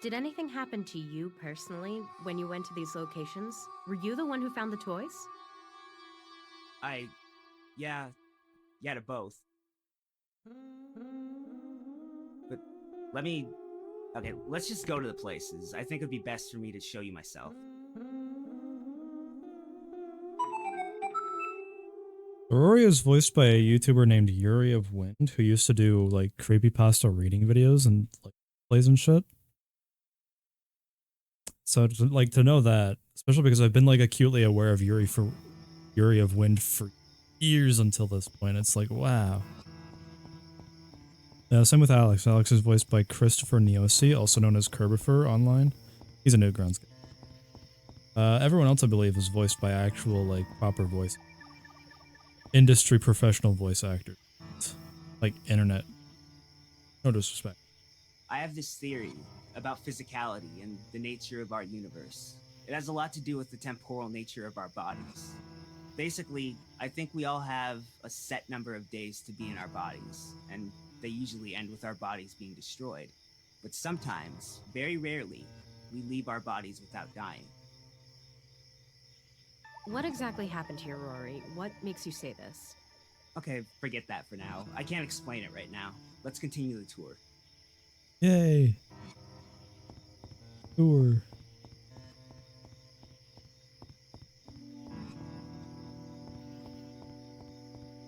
Did anything happen to you personally when you went to these locations? Were you the one who found the toys? Yeah, to both. But okay, let's just go to the places. I think it'd be best for me to show you myself. Rory is voiced by a YouTuber named Yuri of Wind, who used to do like creepypasta reading videos and like plays and shit. So to know that, especially because I've been like acutely aware of Yuri of Wind for years until this point, it's like wow. Same with Alex. Alex is voiced by Christopher Neosi, also known as Kerbifer online. He's a Newgrounds guy. Everyone else, I believe, is voiced by actual like proper voice. Industry professional voice actor, like internet. No disrespect. I have this theory about physicality and the nature of our universe. It has a lot to do with the temporal nature of our bodies. Basically, I think we all have a set number of days to be in our bodies, and they usually end with our bodies being destroyed. But sometimes, very rarely, we leave our bodies without dying. What exactly happened to you, Rory? What makes you say this? Okay, forget that for now. I can't explain it right now. Let's continue the tour. Yay. Tour.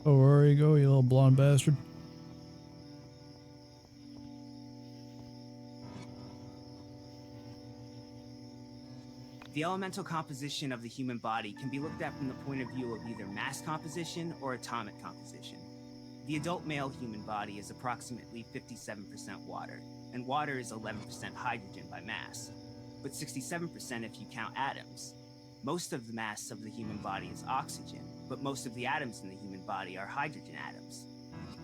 Oh, where you go, you little blonde bastard? The elemental composition of the human body can be looked at from the point of view of either mass composition or atomic composition. The adult male human body is approximately 57% water, and water is 11% hydrogen by mass, but 67% if you count atoms. Most of the mass of the human body is oxygen, but most of the atoms in the human body are hydrogen atoms.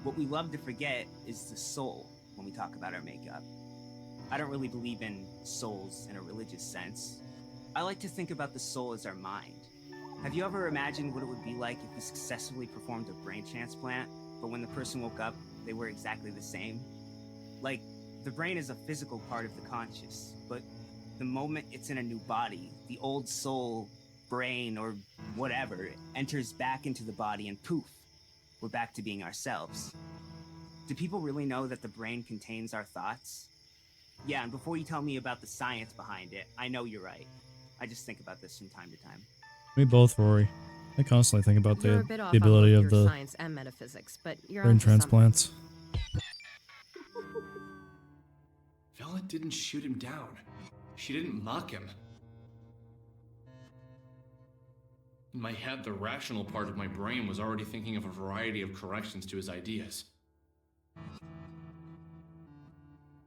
What we love to forget is the soul when we talk about our makeup. I don't really believe in souls in a religious sense. I like to think about the soul as our mind. Have you ever imagined what it would be like if we successfully performed a brain transplant, but when the person woke up, they were exactly the same? Like, the brain is a physical part of the conscious, but the moment it's in a new body, the old soul, brain, or whatever enters back into the body and poof, we're back to being ourselves. Do people really know that the brain contains our thoughts? Yeah, and before you tell me about the science behind it, I know you're right. I just think about this from time to time. Me both, Rory. I constantly think about You're the a bit off ability on of both your the science and metaphysics, but you're brain onto something. transplants. Vela didn't shoot him down. She didn't mock him. In my head, the rational part of my brain was already thinking of a variety of corrections to his ideas.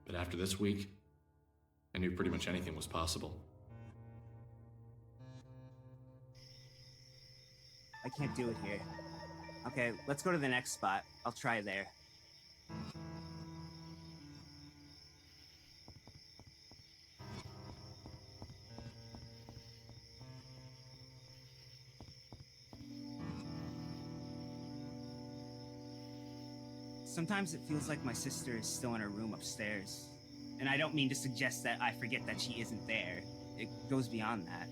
But after this week, I knew pretty much anything was possible. I can't do it here. Okay, let's go to the next spot. I'll try there. Sometimes it feels like my sister is still in her room upstairs. And I don't mean to suggest that I forget that she isn't there. It goes beyond that.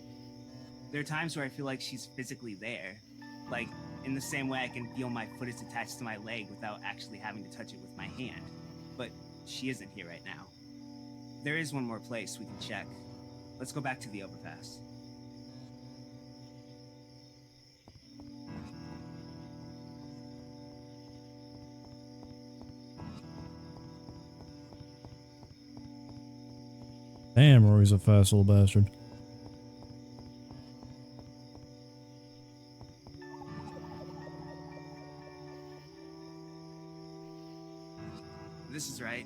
There are times where I feel like she's physically there. Like, in the same way I can feel my foot is attached to my leg without actually having to touch it with my hand. But she isn't here right now. There is one more place we can check. Let's go back to the overpass. Damn, Rory's a fast little bastard. This is right.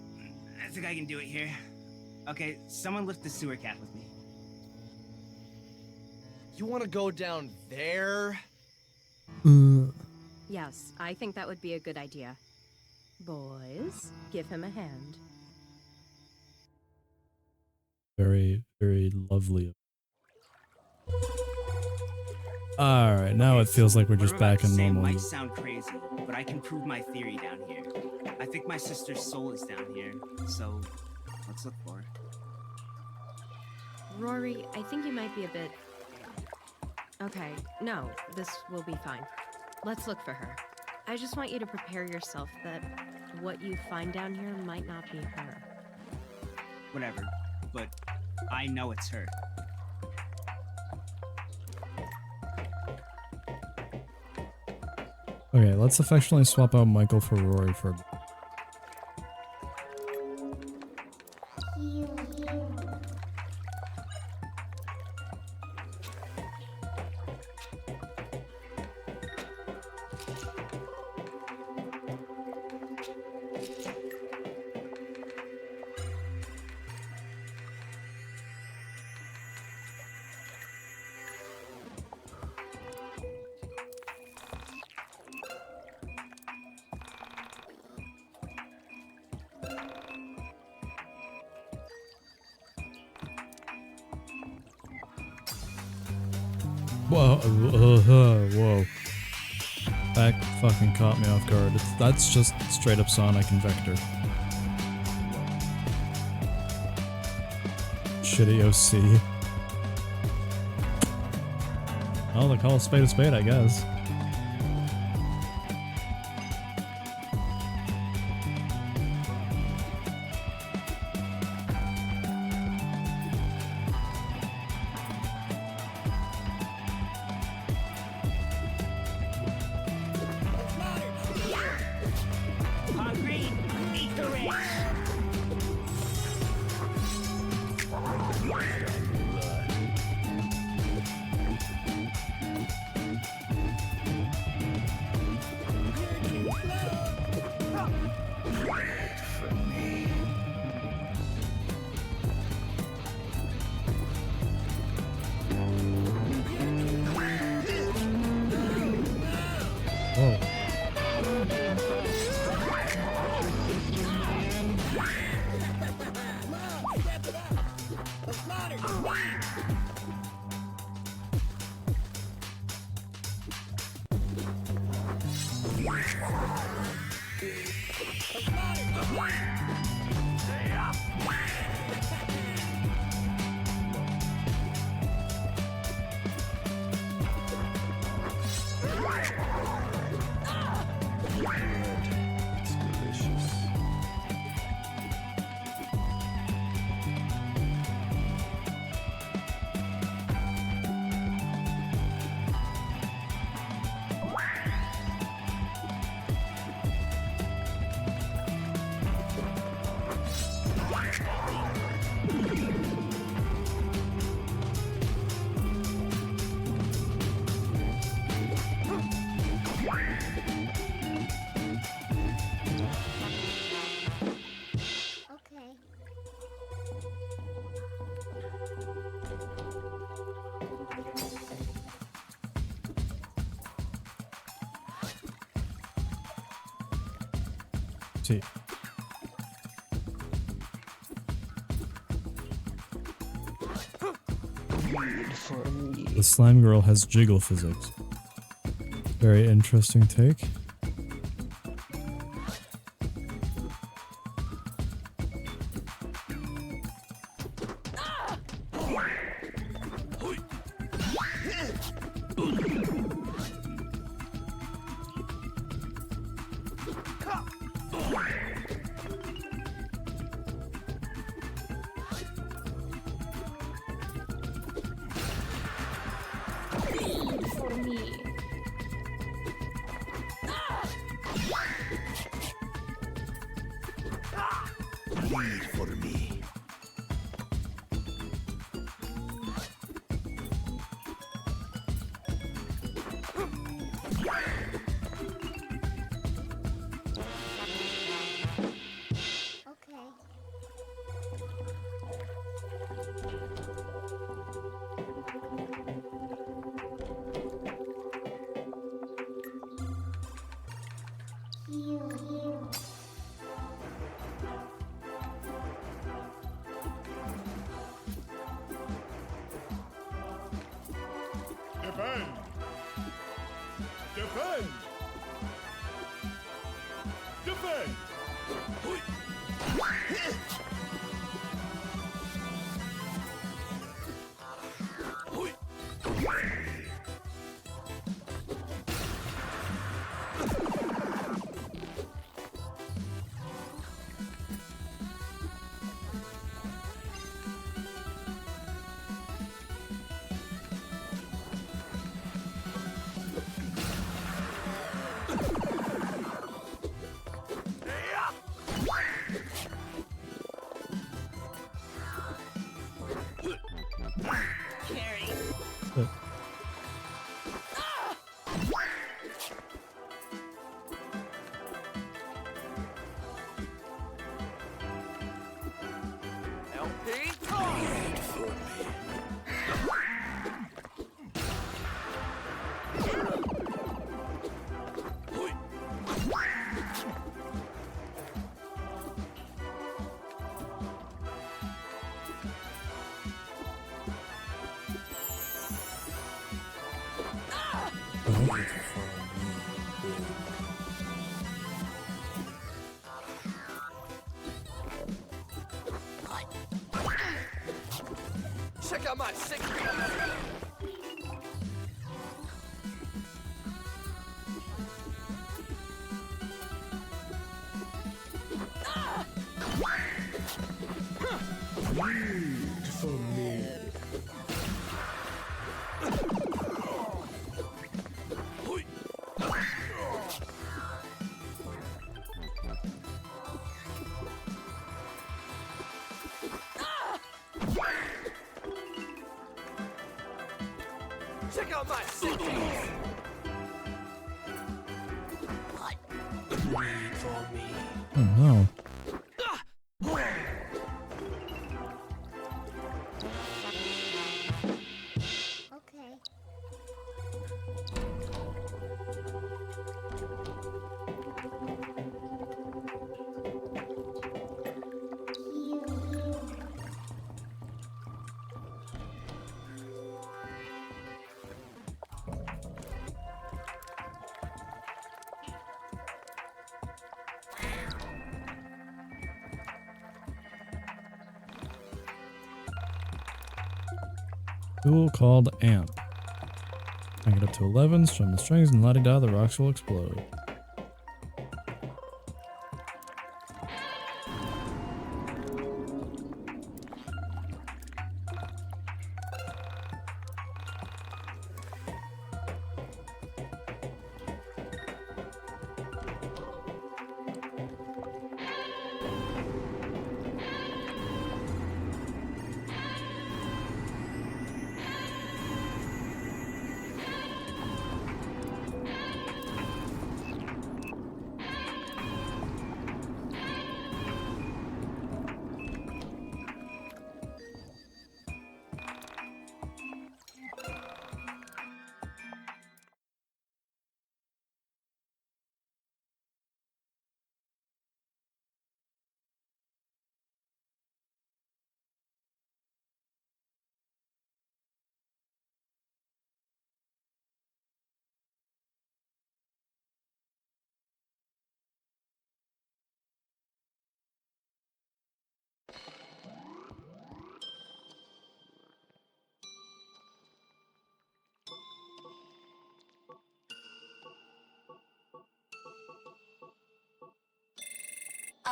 I think I can do it here. Okay, someone lift the sewer cap with me. You want to go down there? Yes, I think that would be a good idea. Boys, give him a hand. Very, very lovely. Alright, now it feels like we're just back in normal. Might sound crazy, but I can prove my theory down here. I think my sister's soul is down here, so let's look for her. Rory, I think you might be a bit... Okay, no, this will be fine. Let's look for her. I just want you to prepare yourself that what you find down here might not be her. Whatever, but I know it's her. Okay, let's affectionately swap out Michael for Rory for a bit. Whoa, whoa. That fucking caught me off guard. That's just straight up Sonic and Vector. Shitty OC. Well, they call a spade, I guess. See. The slime girl has jiggle physics. Very interesting take. Defend! Defend! Defend! Check out my sick. Read for me. Check out my sick. Read for me. Oh no. Okay. Tool called Amp. Crank it up to 11, strum the strings, and la-di-da, the rocks will explode.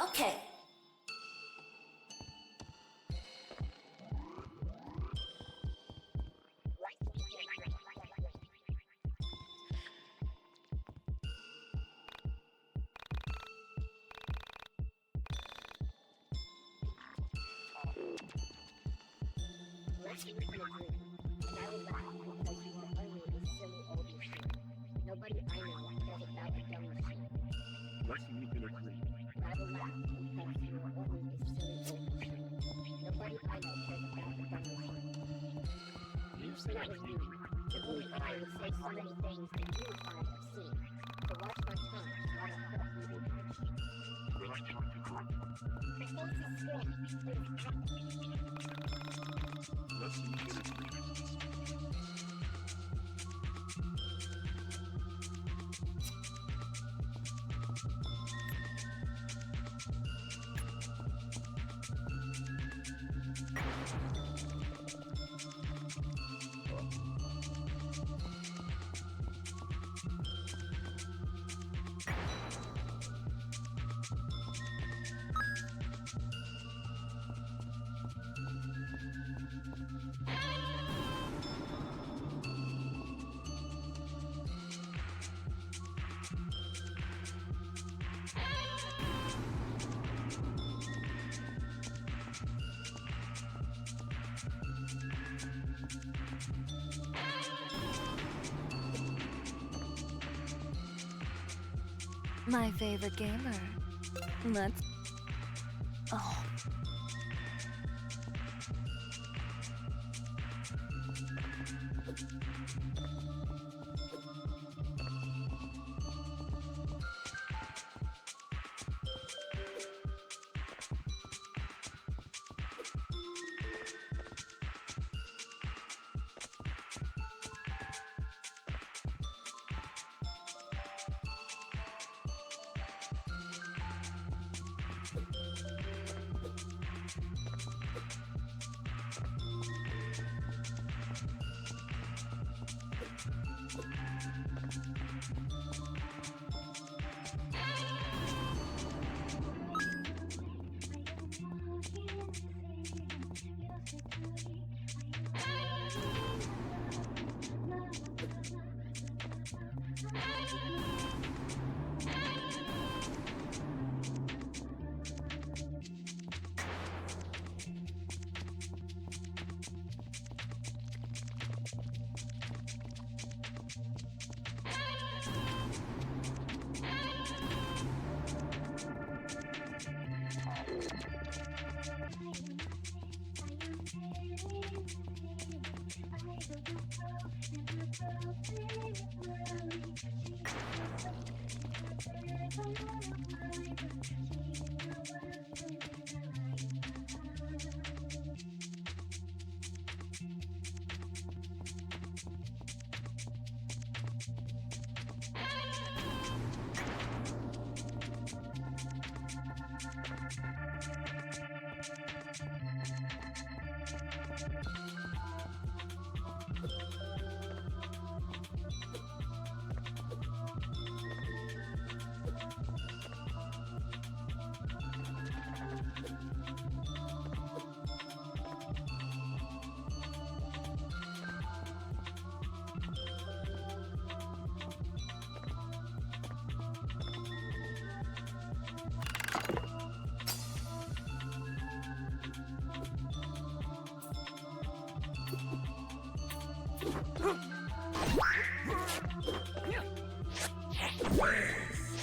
Okay. Nobody I know cares about the dumb machine. Let's meet in a dream. I will laugh because you are only a silly old machine. Nobody I know cares about the dumb machine. You say that was you. If only I would say so many things that you would find obscene. So watch my tongue while I put you in the machine. Let's talk to God. Her face is scared. Let's meet in a dream. My favorite gamer. Let's... Oh.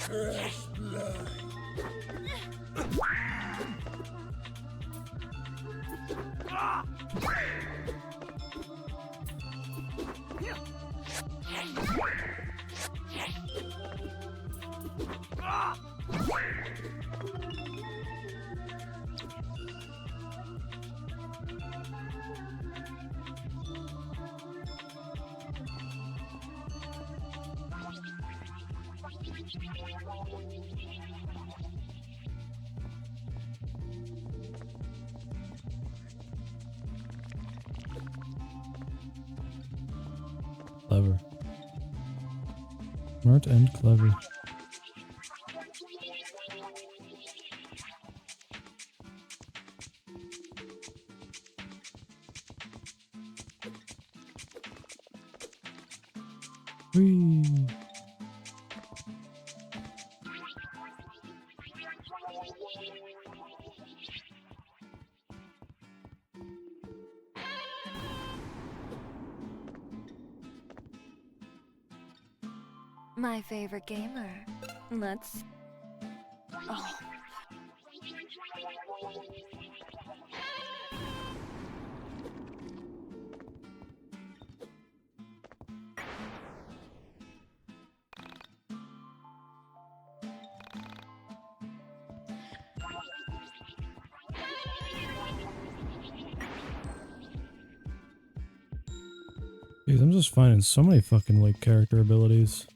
First blood. Clever. Smart and clever. Whee! My favorite gamer. Let's... Oh. Jeez, I'm just finding so many fucking like character abilities.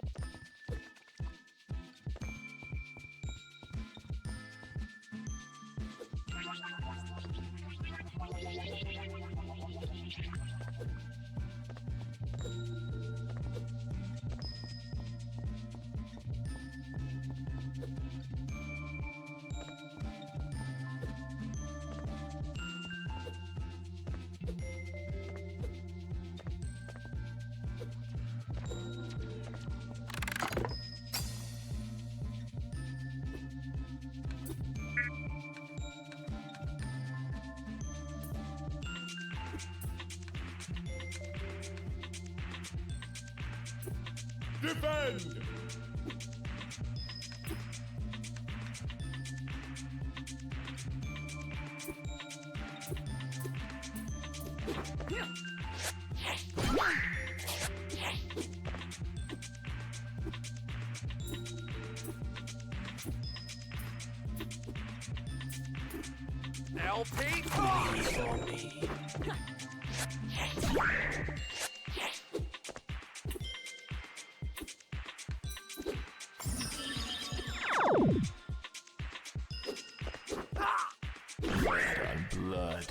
Defend! LP! For me. Red on blood.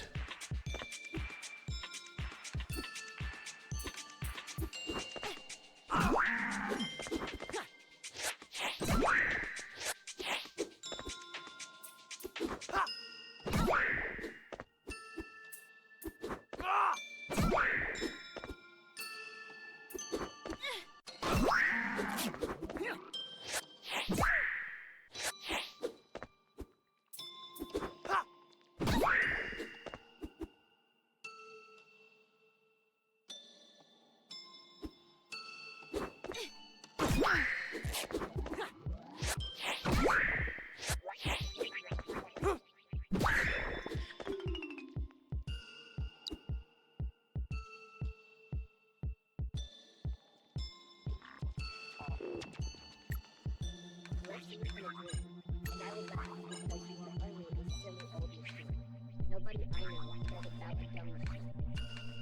Nobody I know cares about the dumb machine.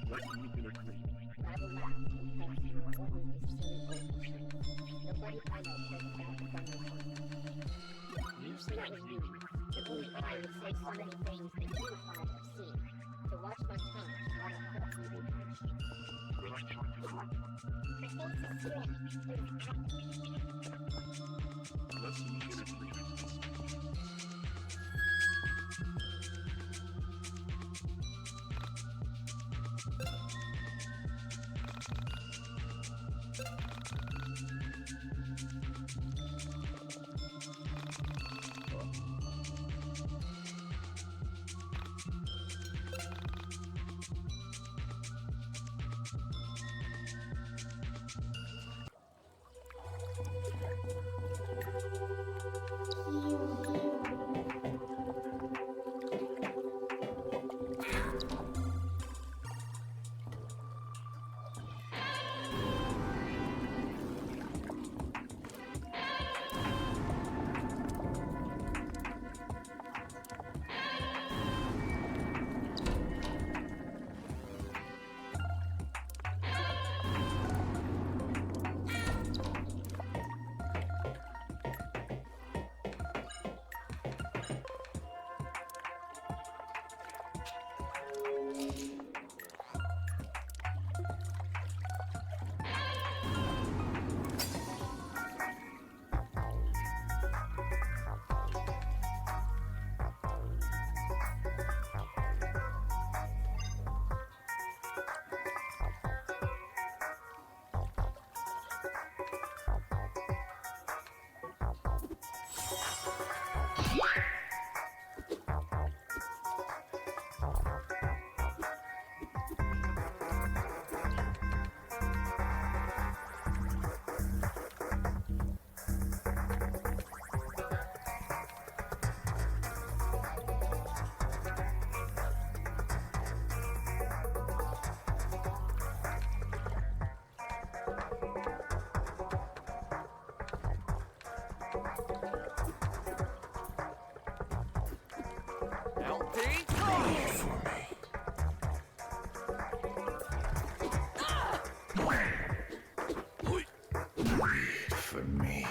Let's meet in a creek. I will laugh because you are only a silly old machine. Nobody I know cares about the dumb machine. Usually that was you. The only I would say so many things that you would find obscene. To watch my tongue, I will put up with you. Let's meet in a creek. For me.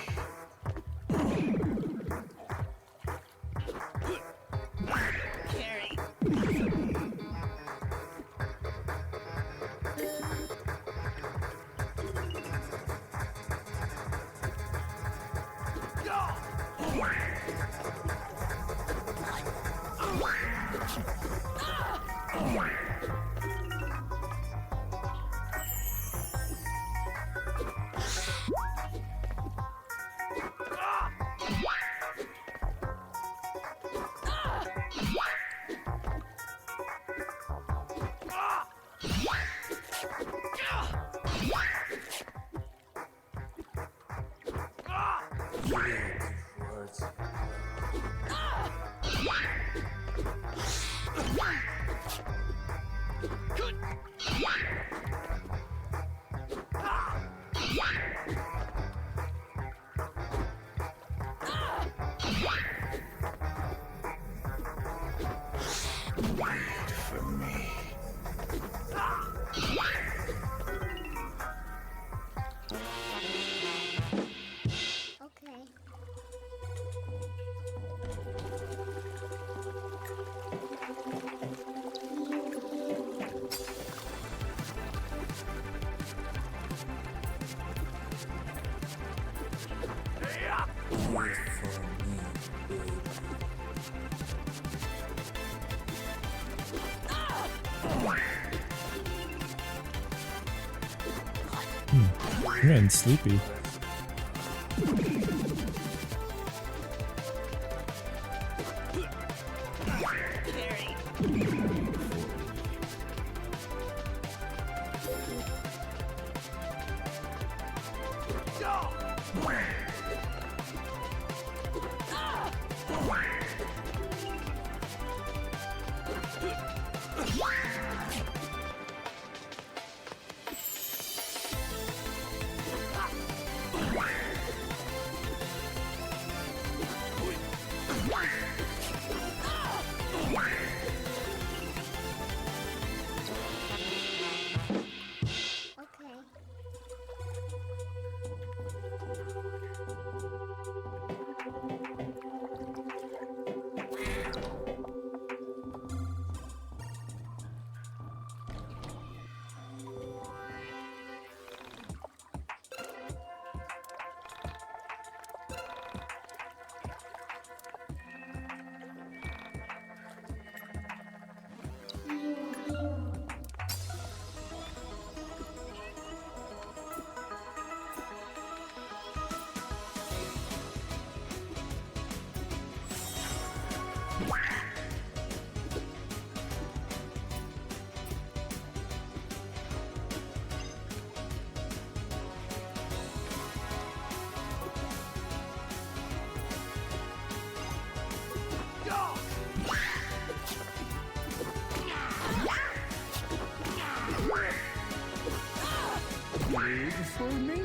Wait for me. Okay. Wait for me, baby. I'm getting sleepy. Okay. Wait for me.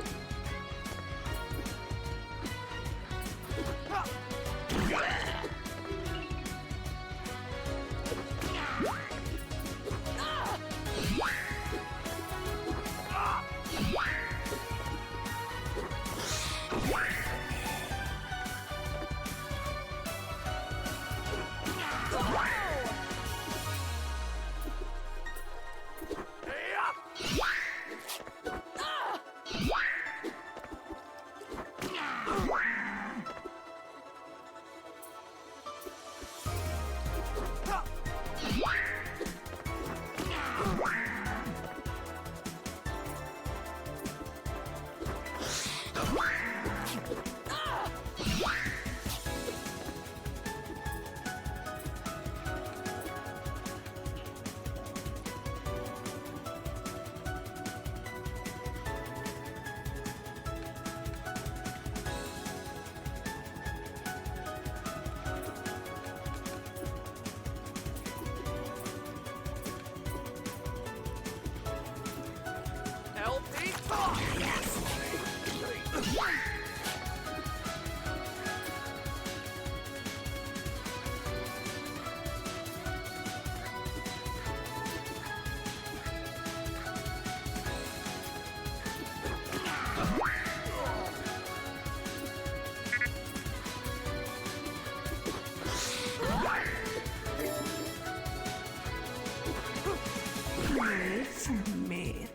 Wait for me.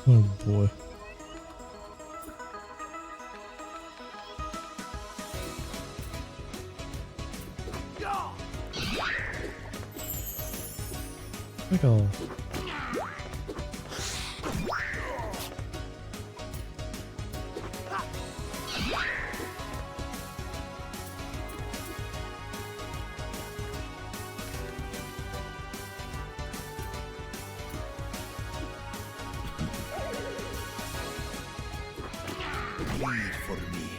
Oh boy. Like a Wait for me.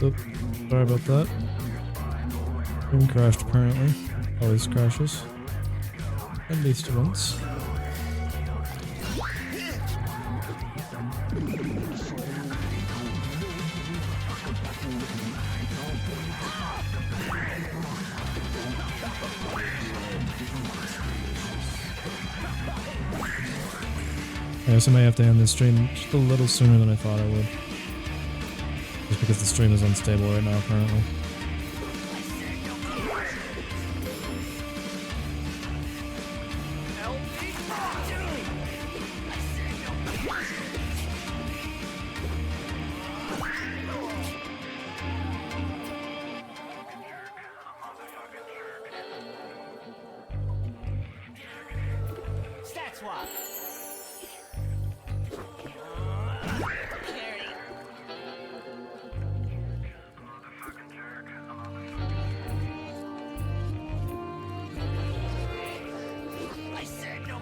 Oops. Sorry about that. Stream crashed apparently. Always crashes. At least once. I guess I may have to end this stream just a little sooner than I thought I would. Just because the stream is unstable right now, apparently. Stat swap. I said no.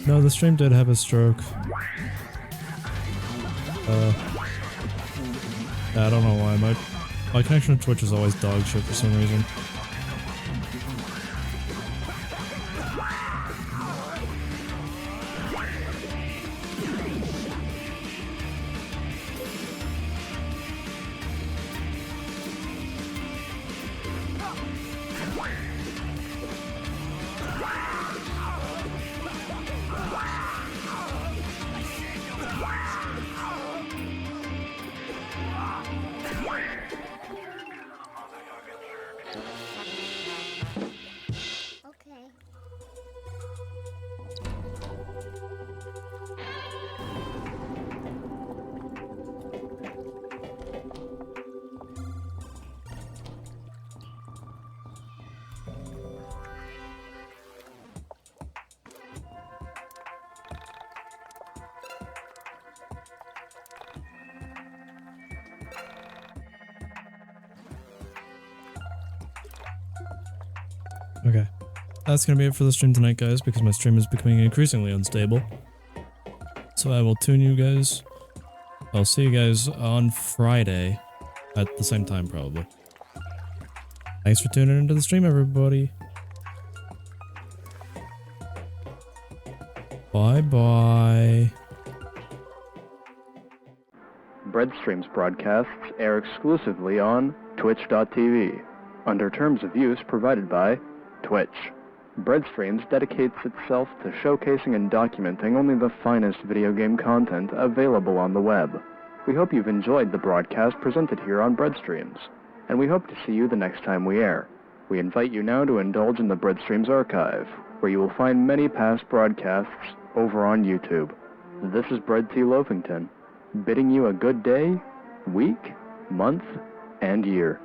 No, the stream did have a stroke. I don't know why. My connection to Twitch is always dog shit for some reason. Okay. That's gonna be it for the stream tonight, guys, because my stream is becoming increasingly unstable. So I will tune you guys. I'll see you guys on Friday at the same time, probably. Thanks for tuning into the stream, everybody. Bye-bye. BreadStreams broadcasts air exclusively on Twitch.tv, under terms of use provided by Twitch. BreadStreams dedicates itself to showcasing and documenting only the finest video game content available on the web. We hope you've enjoyed the broadcast presented here on BreadStreams, and we hope to see you the next time we air. We invite you now to indulge in the BreadStreams archive, where you will find many past broadcasts over on YouTube. This is Bread T. Loafington, bidding you a good day, week, month, and year.